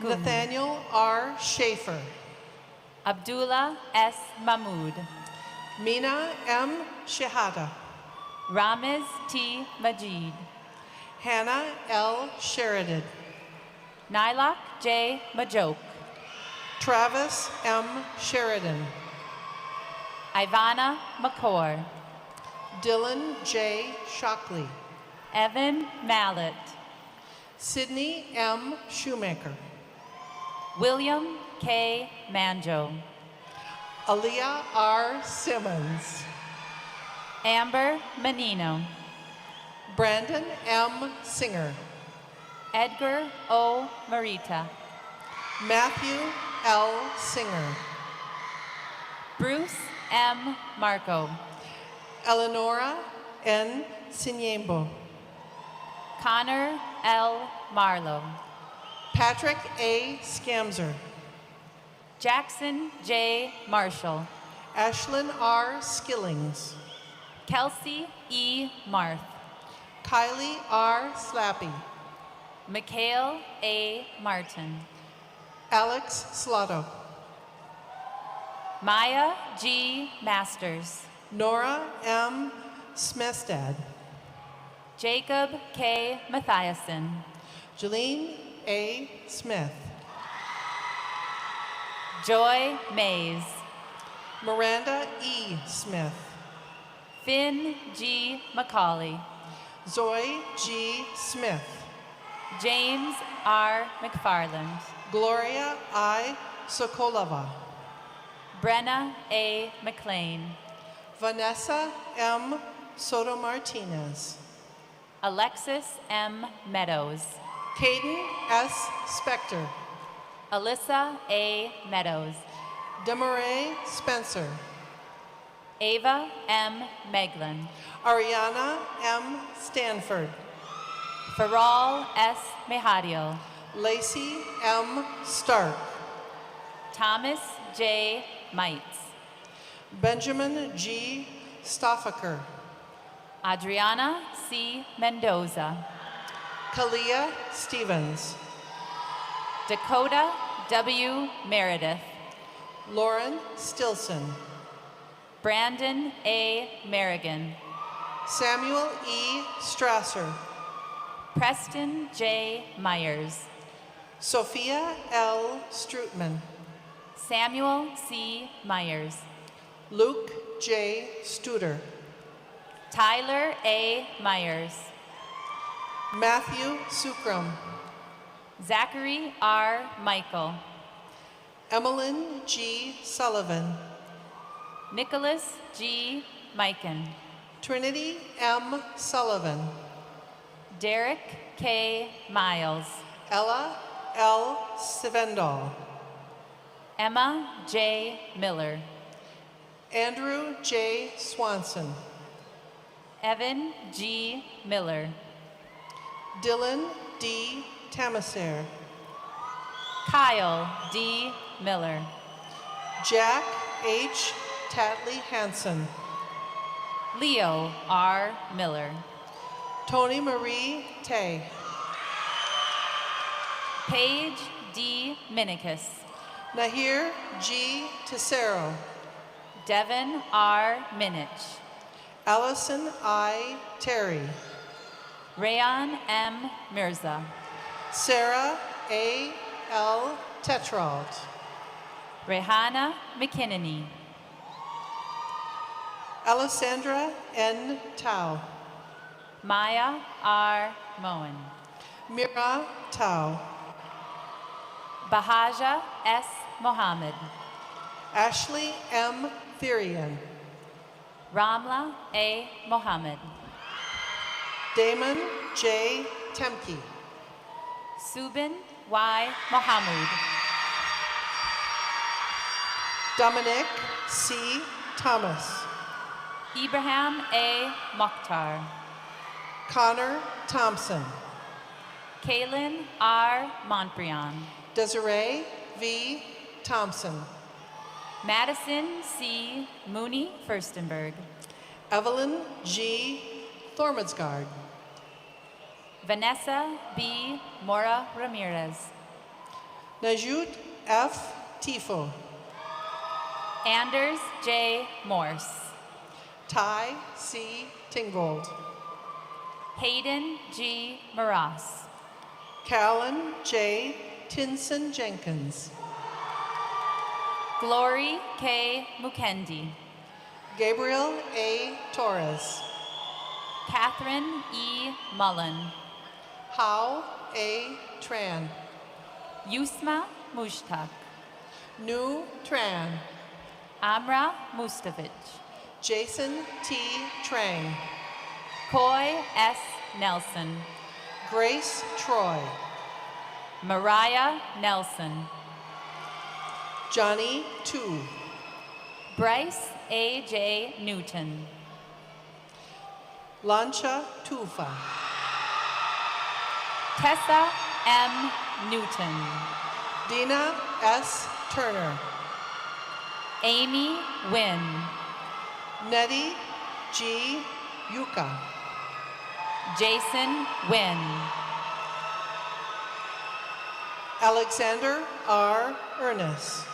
S9: Nathaniel R. Schaefer.
S17: Abdullah S. Mahmood.
S9: Mina M. Shehada.
S17: Ramiz T. Majid.
S9: Hannah L. Sheridan.
S17: Nilak J. Majoke.
S9: Travis M. Sheridan.
S17: Ivana McCord.
S9: Dylan J. Shockley.
S17: Evan Mallet.
S9: Sydney M. Shoemaker.
S17: William K. Manjo.
S9: Aaliyah R. Simmons.
S17: Amber Menino.
S9: Brandon M. Singer.
S17: Edgar O. Marita.
S9: Matthew L. Singer.
S17: Bruce M. Marco.
S9: Eleonora N. Sinyembo.
S17: Connor L. Marlowe.
S9: Patrick A. Scamser.
S17: Jackson J. Marshall.
S9: Ashlyn R. Skillings.
S17: Kelsey E. Marth.
S9: Kylie R. Slappy.
S17: Mikhail A. Martin.
S9: Alex Slotto.
S17: Maya G. Masters.
S9: Nora M. Smestad.
S17: Jacob K. Mathiasen.
S9: Jeline A. Smith.
S17: Joy Mays.
S9: Miranda E. Smith.
S17: Finn G. McCauley.
S9: Zoe G. Smith.
S17: James R. McFarland.
S9: Gloria I. Sokolova.
S17: Brenna A. McLean.
S9: Vanessa M. Soto Martinez.
S17: Alexis M. Meadows.
S9: Caden S. Spector.
S17: Alyssa A. Meadows.
S9: Demaray Spencer.
S17: Ava M. Meglin.
S9: Ariana M. Stanford.
S17: Faral S. Mehadio.
S9: Lacey M. Stark.
S17: Thomas J. Mites.
S9: Benjamin G. Stoffaker.
S17: Adriana C. Mendoza.
S9: Kalia Stevens.
S17: Dakota W. Meredith.
S9: Lauren Stilson.
S17: Brandon A. Merrigan.
S9: Samuel E. Strasser.
S17: Preston J. Myers.
S9: Sophia L. Strutman.
S17: Samuel C. Myers.
S9: Luke J. Studer.
S17: Tyler A. Myers.
S9: Matthew Sukram.
S17: Zachary R. Michael.
S9: Emmeline G. Sullivan.
S17: Nicholas G. Mikan.
S9: Trinity M. Sullivan.
S17: Derek K. Miles.
S9: Ella L. Sivendal.
S17: Emma J. Miller.
S9: Andrew J. Swanson.
S17: Evan G. Miller.
S9: Dylan D. Tamaser.
S17: Kyle D. Miller.
S9: Jack H. Tatley Hansen.
S17: Leo R. Miller.
S9: Tony Marie Tay.
S17: Paige D. Minicus.
S9: Nahir G. Tessero.
S17: Devin R. Minich.
S9: Allison I. Terry.
S17: Rayon M. Mirza.
S9: Sarah A. L. Tetrald.
S17: Rehana McKinney.
S9: Alessandra N. Tao.
S17: Maya R. Moen.
S9: Mira Tao.
S17: Bahaja S. Mohammed.
S9: Ashley M. Therian.
S17: Ramla A. Mohammed.
S9: Damon J. Temke.
S17: Subin Y. Mohammed.
S9: Dominic C. Thomas.
S17: Ibrahim A. Mokhtar.
S9: Connor Thompson.
S17: Kaylin R. Montbrion.
S9: Desiree V. Thompson.
S17: Madison C. Mooney Furstenberg.
S9: Evelyn G. Thormadsgaard.
S17: Vanessa B. Mora Ramirez.
S9: Najut F. Tifo.
S17: Anders J. Morse.
S9: Ty C. Tingvold.
S17: Hayden G. Maras.
S9: Callan J. Tinson Jenkins.
S17: Glory K. Mukendi.
S9: Gabriel A. Torres.
S17: Catherine E. Mullen.
S9: Hao A. Tran.
S17: Yusma Mushtaq.
S9: Nu Tran.
S17: Amra Mustavich.
S9: Jason T. Trang.
S17: Coy S. Nelson.
S9: Grace Troy.
S17: Mariah Nelson.
S9: Johnny Tu.
S17: Bryce A.J. Newton.
S9: Lancha Tufa.
S17: Tessa M. Newton.
S9: Dina S. Turner.
S17: Amy Wynn.
S9: Nettie G. Yuka.
S17: Jason Wynn.
S9: Alexander R. Ernest.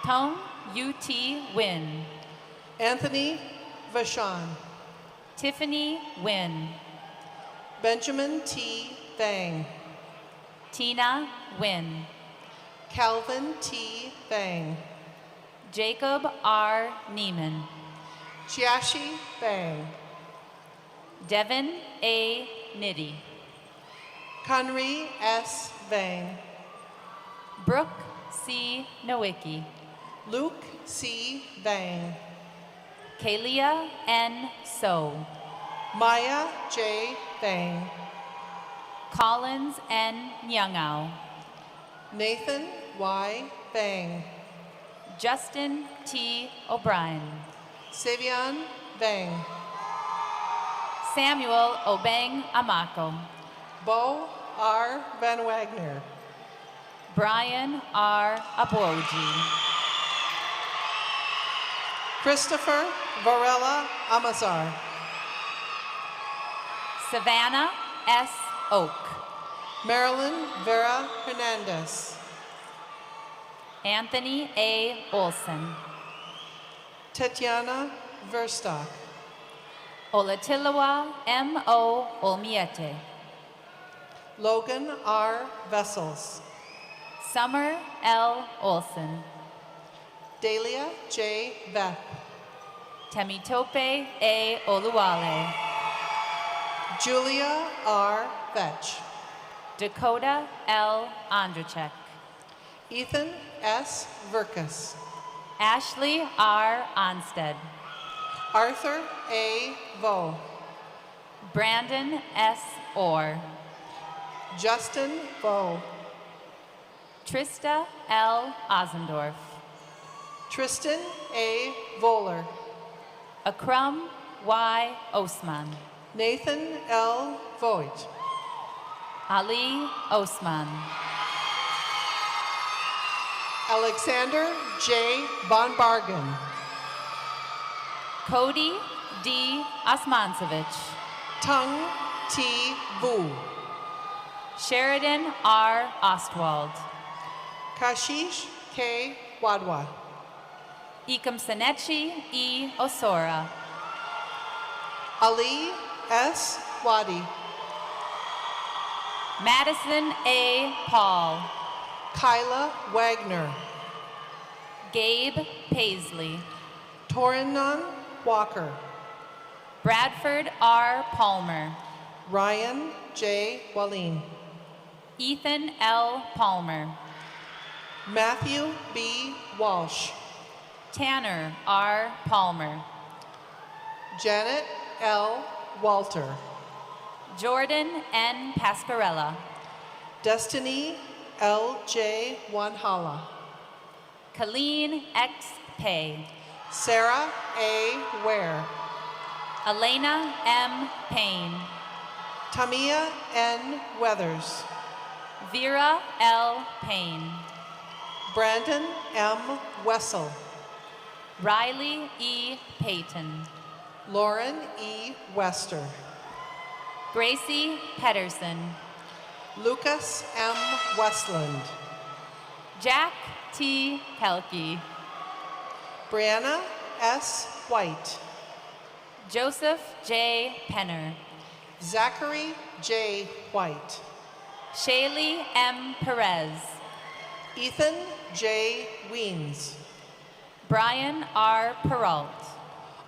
S17: Tong U.T. Wynn.
S9: Anthony Vachon.
S17: Tiffany Wynn.
S9: Benjamin T. Vang.
S17: Tina Wynn.
S9: Calvin T. Vang.
S17: Jacob R. Neiman.
S9: Chiashi Vang.
S17: Devin A. Nitty.
S9: Conry S. Vang.
S17: Brooke C. Nowicki.
S9: Luke C. Vang.
S17: Kalia N. So.
S9: Maya J. Vang.
S17: Collins N. Nyangao.
S9: Nathan Y. Vang.
S17: Justin T. O'Brien.
S9: Sevian Vang.
S17: Samuel Obeng Amako.
S9: Bo R. Van Wagner.
S17: Brian R. Aboji.
S9: Christopher Varela Amazar.
S17: Savannah S. Oak.
S9: Marilyn Vera Hernandez.
S17: Anthony A. Olson.
S9: Tetiana Verstock.
S17: Olatiloa M. O. Olmiete.
S9: Logan R. Vessels.
S17: Summer L. Olson.
S9: Dahlia J. Veth.
S17: Temitope A. Oluwale.
S9: Julia R. Vetch.
S17: Dakota L. Andrachek.
S9: Ethan S. Verkus.
S17: Ashley R. Onstead.
S9: Arthur A. Vo.
S17: Brandon S. Orr.
S9: Justin Vo.
S17: Trista L. Osendorf.
S9: Tristan A. Voller.
S17: Akram Y. Osman.
S9: Nathan L. Voigt.
S17: Ali Osman.
S9: Alexander J. Von Bargen.
S17: Cody D. Osmansevich.
S9: Tung T. Vu.
S17: Sheridan R. Ostwald.
S9: Kashish K. Wadwa.
S17: Ikam Senechi E. Osora.
S9: Ali S. Wadi.
S17: Madison A. Paul.
S9: Kyla Wagner.
S17: Gabe Paisley.
S9: Torinan Walker.
S17: Bradford R. Palmer.
S9: Ryan J. Wallin.
S17: Ethan L. Palmer.
S9: Matthew B. Walsh.
S17: Tanner R. Palmer.
S9: Janet L. Walter.
S17: Jordan N. Pascarella.
S9: Destiny L. J. Wanhala.
S17: Colleen X. Pay.
S9: Sarah A. Ware.
S17: Elena M. Payne.
S9: Tamia N. Weathers.
S17: Vera L. Payne.
S9: Brandon M. Wessel.
S17: Riley E. Payton.
S9: Lauren E. Wester.
S17: Gracie Pedersen.
S9: Lucas M. Westland.
S17: Jack T. Pelkey.
S9: Brianna S. White.
S17: Joseph J. Penner.
S9: Zachary J. White.
S17: Shaylee M. Perez.
S9: Ethan J. Weens.
S17: Brian R. Peralt.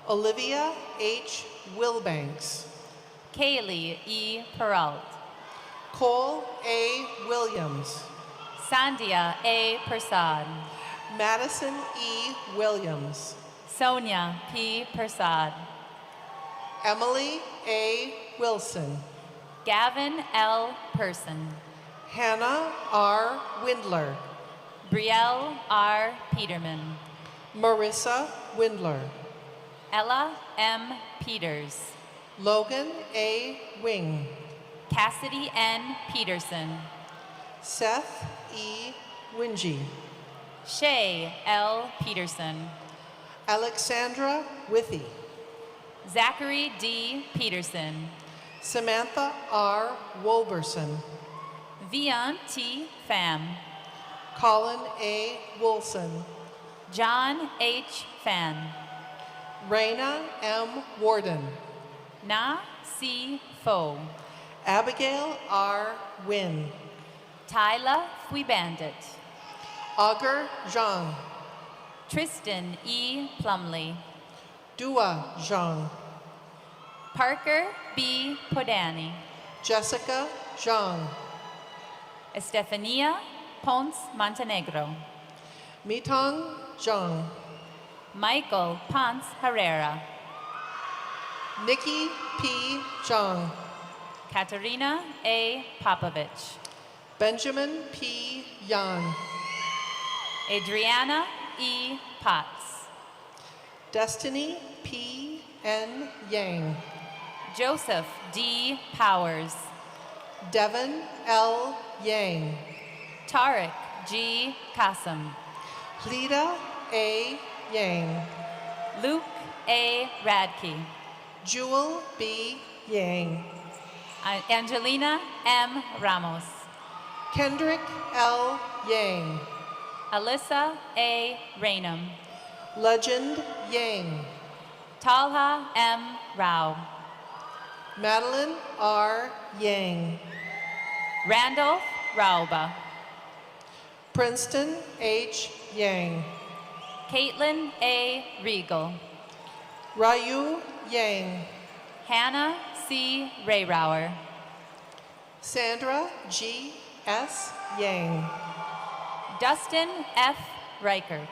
S9: Olivia H. Wilbanks.
S17: Kaylee E. Peralt.
S9: Cole A. Williams.
S17: Sandhya A. Persad.
S9: Madison E. Williams.
S17: Sonia P. Persad.
S9: Emily A. Wilson.
S17: Gavin L. Person.
S9: Hannah R. Windler.
S17: Brielle R. Peterman.
S9: Marissa Windler.
S17: Ella M. Peters.
S9: Logan A. Wing.
S17: Cassidy N. Peterson.
S9: Seth E. Wingy.
S17: Shay L. Peterson.
S9: Alexandra Withy.
S17: Zachary D. Peterson.
S9: Samantha R. Wolberson.
S17: Vian T. Pham.
S9: Colin A. Wilson.
S17: John H. Fan.
S9: Raina M. Warden.
S17: Na C. Fo.
S9: Abigail R. Wynn.
S17: Tyla Fui Bandit.
S9: Augur Zhang.
S17: Tristan E. Plumley.
S9: Dua Zhang.
S17: Parker B. Podani.
S9: Jessica Zhang.
S17: Estefania Ponce Montenegro.
S9: Mitong Zhang.
S17: Michael Ponce Herrera.
S9: Nikki P. Zhang.
S17: Katerina A. Popovich.
S9: Benjamin P. Yan.
S17: Adriana E. Potts.
S9: Destiny P. N. Yang.
S17: Joseph D. Powers.
S9: Devin L. Yang.
S17: Tariq G. Qasim.
S9: Lida A. Yang.
S17: Luke A. Radke.
S9: Jewel B. Yang.
S17: Angelina M. Ramos.
S9: Kendrick L. Yang.
S17: Alyssa A. Rainham.
S9: Legend Yang.
S17: Talha M. Rao.
S9: Madeline R. Yang.
S17: Randolph Rauba.
S9: Princeton H. Yang.
S17: Caitlin A. Regal.
S9: Ryu Yang.
S17: Hannah C. Rayrauer.
S9: Sandra G. S. Yang.
S17: Dustin F. Reichert.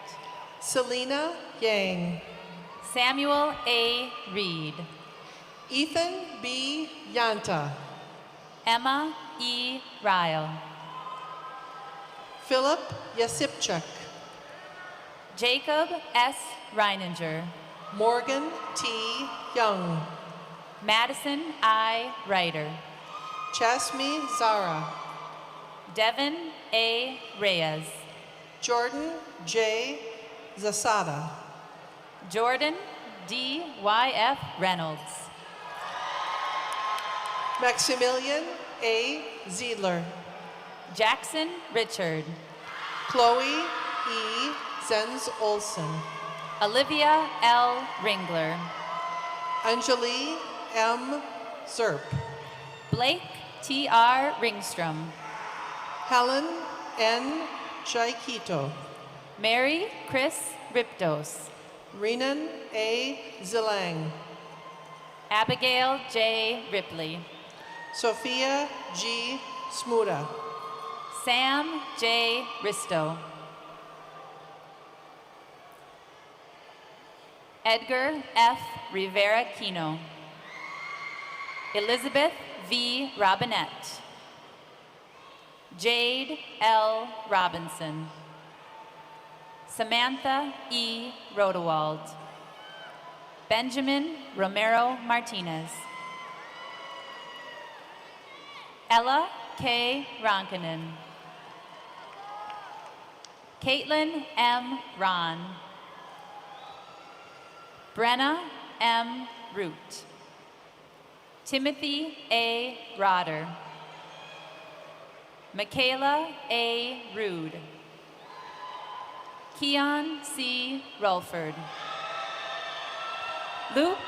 S9: Selena Yang.
S17: Samuel A. Reed.
S9: Ethan B. Yanta.
S17: Emma E. Ryle.
S9: Philip Yasipchuk.
S17: Jacob S. Reininger.
S9: Morgan T. Young.
S17: Madison I. Ryder.
S9: Chasmi Zara.
S17: Devin A. Reyes.
S9: Jordan J. Zasada.
S17: Jordan D. Y.F. Reynolds.
S9: Maximilian A. Ziedler.
S17: Jackson Richard.
S9: Chloe E. Zenz Olson.
S17: Olivia L. Ringler.
S9: Anjali M. Zerp.
S17: Blake T.R. Ringstrom.
S9: Helen N. Chaikito.
S17: Mary Chris Riptos.
S9: Renan A. Zilang.
S17: Abigail J. Ripley.
S9: Sophia G. Smuda.
S17: Sam J. Risto. Edgar F. Rivera Quino. Elizabeth V. Robinette. Jade L. Robinson. Samantha E. Rodewald. Benjamin Romero Martinez. Ella K. Ronkanen. Caitlin M. Ron. Brenna M. Root. Timothy A. Rodder. Michaela A. Rude. Keon C. Rulford. Luke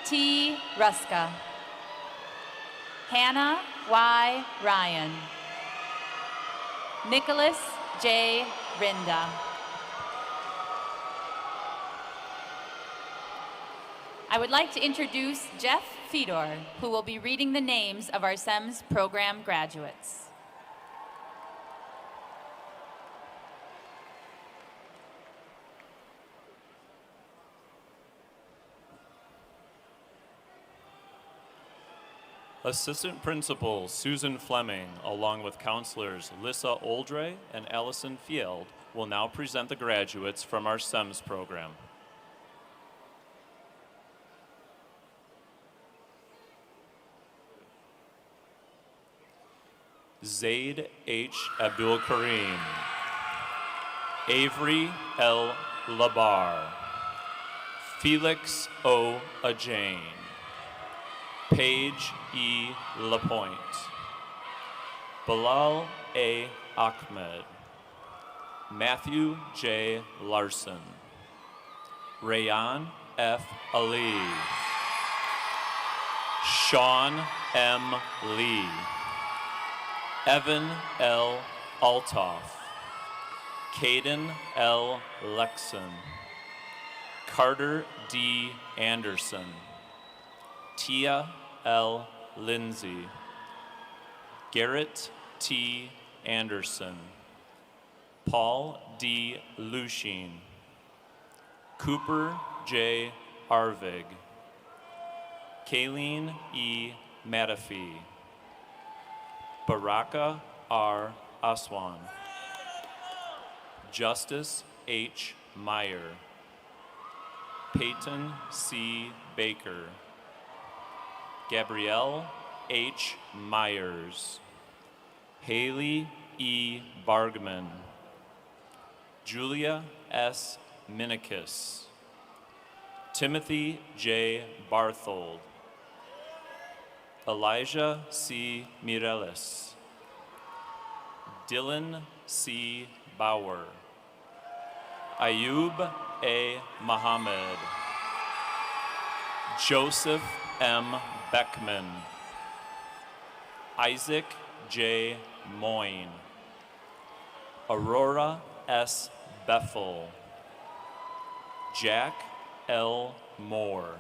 S17: T. Ruska. Hannah Y. Ryan. Nicholas J. Rinda. I would like to introduce Jeff Fedor, who will be reading the names of our SEMS program graduates.
S18: Assistant Principal Susan Fleming, along with counselors Lissa Oldray and Allison Field, will now present the graduates from our SEMS program. Zaid H. Abdul Karim, Avery L. Labar, Felix O. Ajane, Paige E. Lapointe, Bilal A. Ahmed, Matthew J. Larson, Rayan F. Ali, Sean M. Lee, Evan L. Altoff, Caden L. Lexon, Carter D. Anderson, Tia L. Lindsay, Garrett T. Anderson, Paul D. Lushin, Cooper J. Arvig, Kayleen E. Matafee, Baraka R. Aswan, Justice H. Meyer, Peyton C. Baker, Gabrielle H. Myers, Haley E. Bargman, Julia S. Minikis, Timothy J. Barthold, Elijah C. Mireles, Dylan C. Bauer, Ayub A. Muhammad, Joseph M. Beckman, Isaac J. Moyne, Aurora S. Bethel, Jack L. Moore,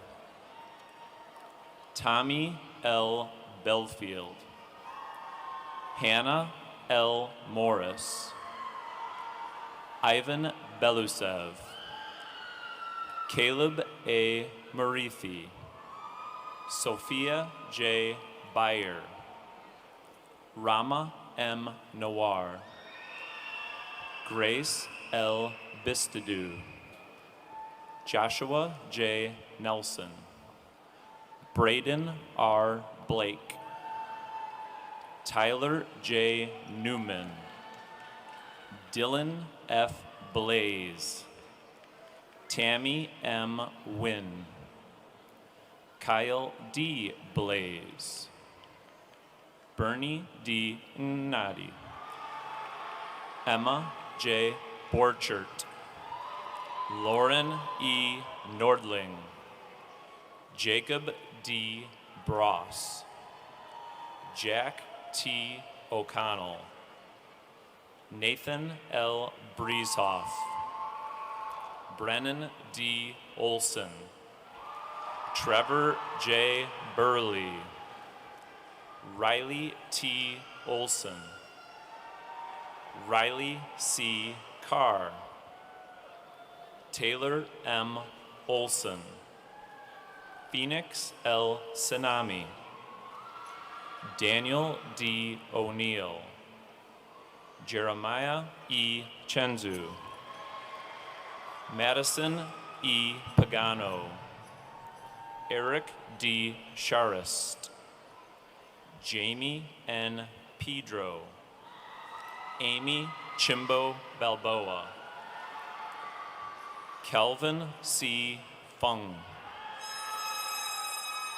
S18: Tommy L. Belfield, Hannah L. Morris, Ivan Belusev, Caleb A. Marithi, Sophia J. Bayer, Rama M. Nawar, Grace L. Bistadu, Joshua J. Nelson, Braden R. Blake, Tyler J. Newman, Dylan F. Blaze, Tammy M. Wynn, Kyle D. Blaze, Bernie D. Nadi, Emma J. Borchert, Lauren E. Nordling, Jacob D. Bross, Jack T. O'Connell, Nathan L. Breeshoff, Brennan D. Olson, Trevor J. Burley, Riley T. Olson, Riley C. Carr, Taylor M. Olson, Phoenix L. Sanami, Daniel D. O'Neill, Jeremiah E. Chenzu, Madison E. Pagano, Eric D. Charist, Jamie N. Pedro, Amy Chimbo Balboa, Kelvin C. Fung,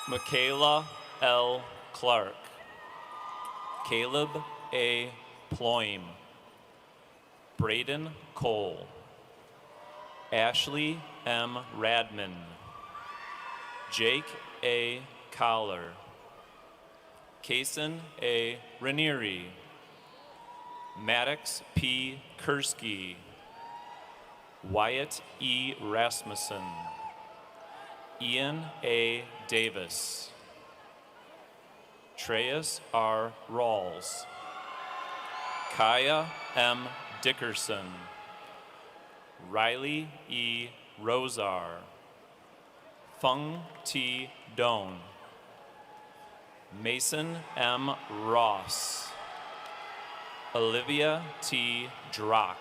S18: Michaela L. Clark, Caleb A. Ployme, Braden Cole, Ashley M. Radman, Jake A. Collar, Kason A. Ranieri, Maddox P. Kursky, Wyatt E. Rasmussen, Ian A. Davis, Treas R. Rawls, Kaya M. Dickerson, Riley E. Rosar, Fung T. Doan, Mason M. Ross, Olivia T. Drock,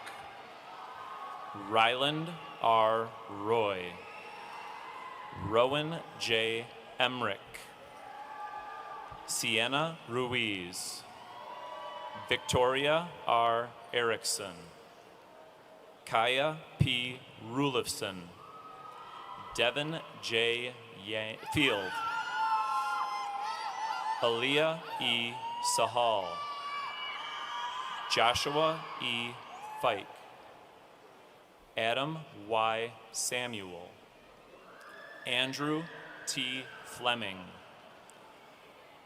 S18: Ryland R. Roy, Rowan J. Emmerich, Sienna Ruiz, Victoria R. Erickson, Kaya P. Rulifson, Devin J. Field, Aaliyah E. Sahal, Joshua E. Fike, Adam Y. Samuel, Andrew T. Fleming,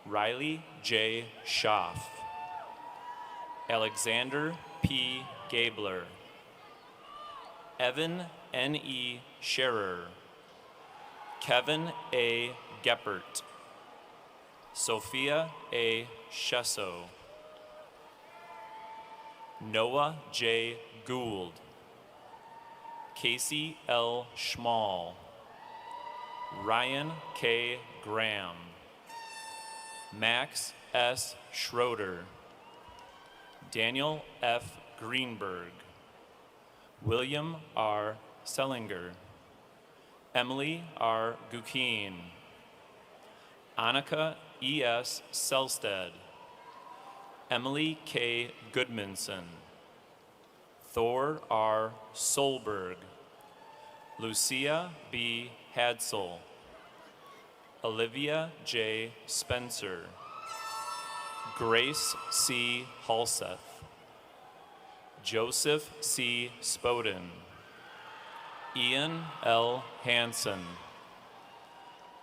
S18: Riley J. Schaff, Alexander P. Gabler, Evan N. E. Scherer, Kevin A. Geppert, Sophia A. Shesso, Noah J. Gould, Casey L. Schmall, Ryan K. Graham, Max S. Schroeder, Daniel F. Greenberg, William R. Sellinger, Emily R. Gukeen, Annika E.S. Selstead, Emily K. Goodmanson, Thor R. Solberg, Lucia B. Hadsel, Olivia J. Spencer, Grace C. Halseth, Joseph C. Spoden, Ian L. Hansen,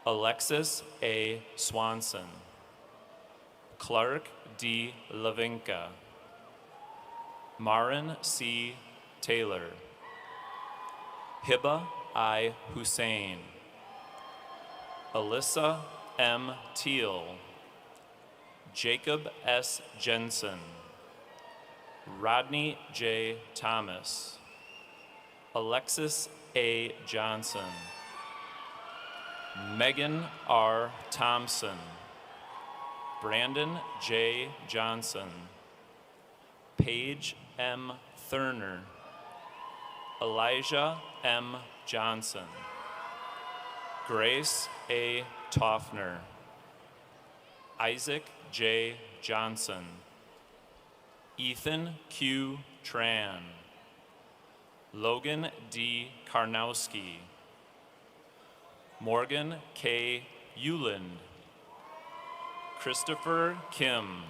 S18: Alexis A. Swanson, Clark D. Lavinka, Marin C. Taylor, Hiba I. Hussein, Alyssa M. Teal, Jacob S. Jensen, Rodney J. Thomas, Alexis A. Johnson, Megan R. Thompson, Brandon J. Johnson, Paige M. Thurner, Elijah M. Johnson, Grace A. Toffner, Isaac J. Johnson, Ethan Q. Tran, Logan D. Karnowski, Morgan K. Euland, Christopher Kim,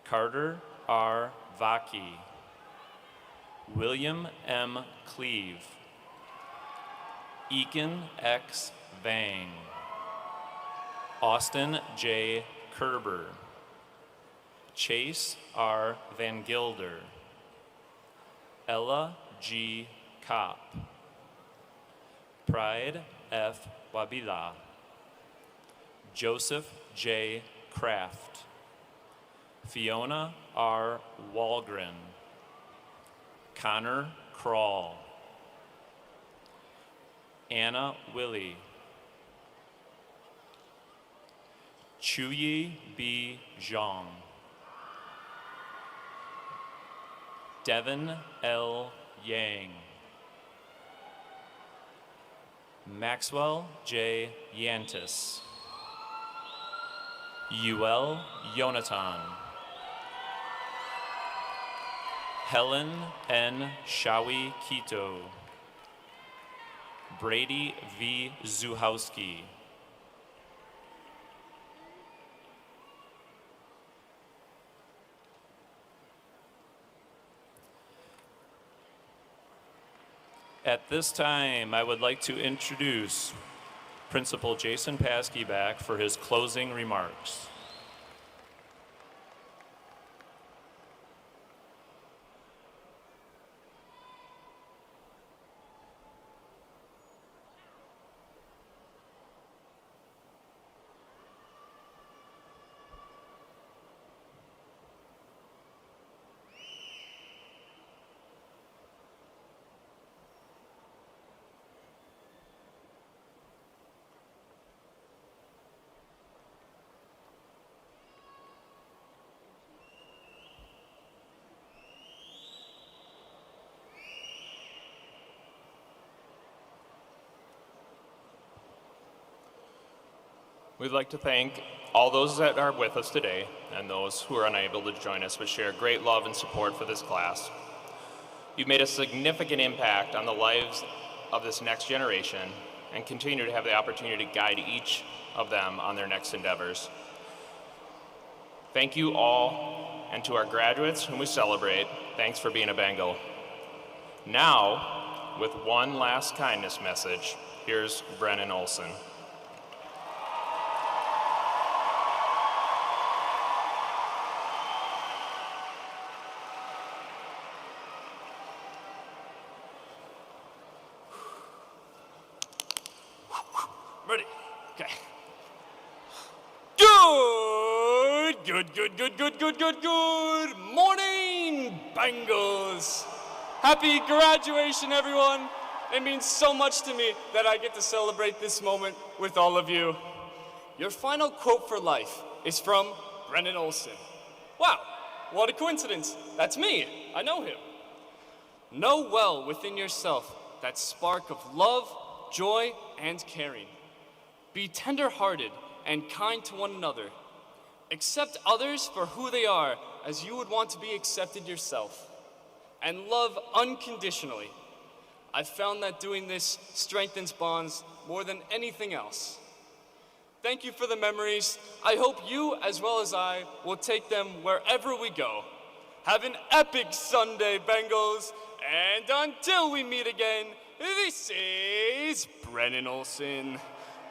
S18: Carter R. Vaki, William M. Cleve, Eakin X. Vang, Austin J. Kerber, Chase R. Van Gilder, Ella G. Kopp, Pride F. Wabila, Joseph J. Kraft, Fiona R. Walgren, Connor Kroll, Anna Willie, Chuyi B. Zhang, Devin L. Yang, Maxwell J. Yantis, Yuel Yonatan, Helen N. Shawi Kito, Brady V. Zuhowski, At this time, I would like to introduce Principal Jason Paskey back for his closing remarks. We'd like to thank all those that are with us today and those who are unable to join us but share great love and support for this class. You've made a significant impact on the lives
S1: of this next generation and continue to have the opportunity to guide each of them on their next endeavors. Thank you all, and to our graduates whom we celebrate, thanks for being a Bengal. Now, with one last kindness message, here's Brennan Olson.
S19: Ready? Okay. Good morning, Bengals. Happy graduation, everyone. It means so much to me that I get to celebrate this moment with all of you. Your final quote for life is from Brennan Olson. Wow, what a coincidence. That's me. I know him. Know well within yourself that spark of love, joy, and caring. Be tender-hearted and kind to one another. Accept others for who they are as you would want to be accepted yourself. And love unconditionally. I've found that doing this strengthens bonds more than anything else. Thank you for the memories. I hope you, as well as I, will take them wherever we go. Have an epic Sunday, Bengals. And until we meet again, this is Brennan Olson.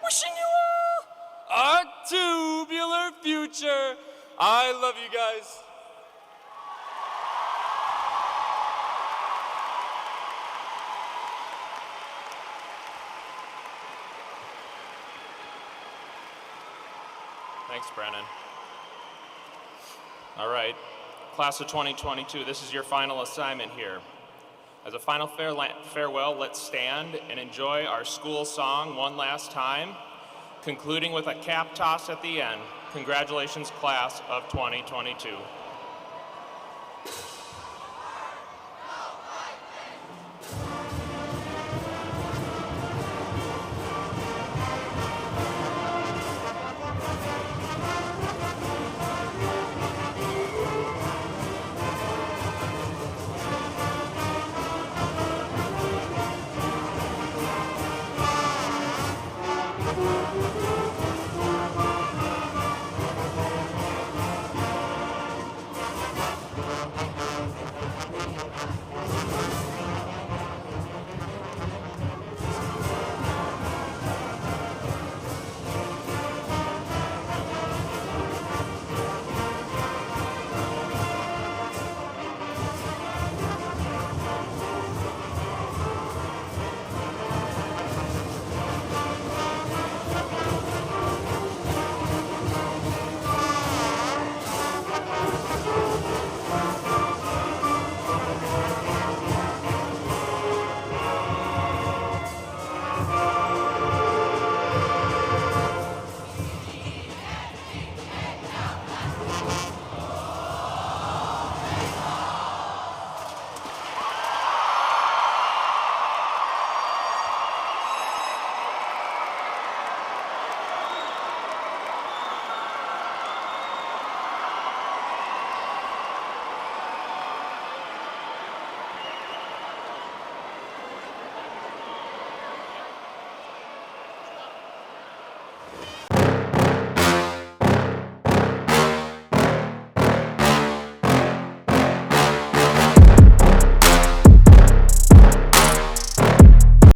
S19: Wishing you all a tubular future. I love you guys.
S1: Thanks, Brennan. All right, class of 2022, this is your final assignment here. As a final farewell, let's stand and enjoy our school song one last time, concluding with a cap toss at the end. Congratulations, class of 2022.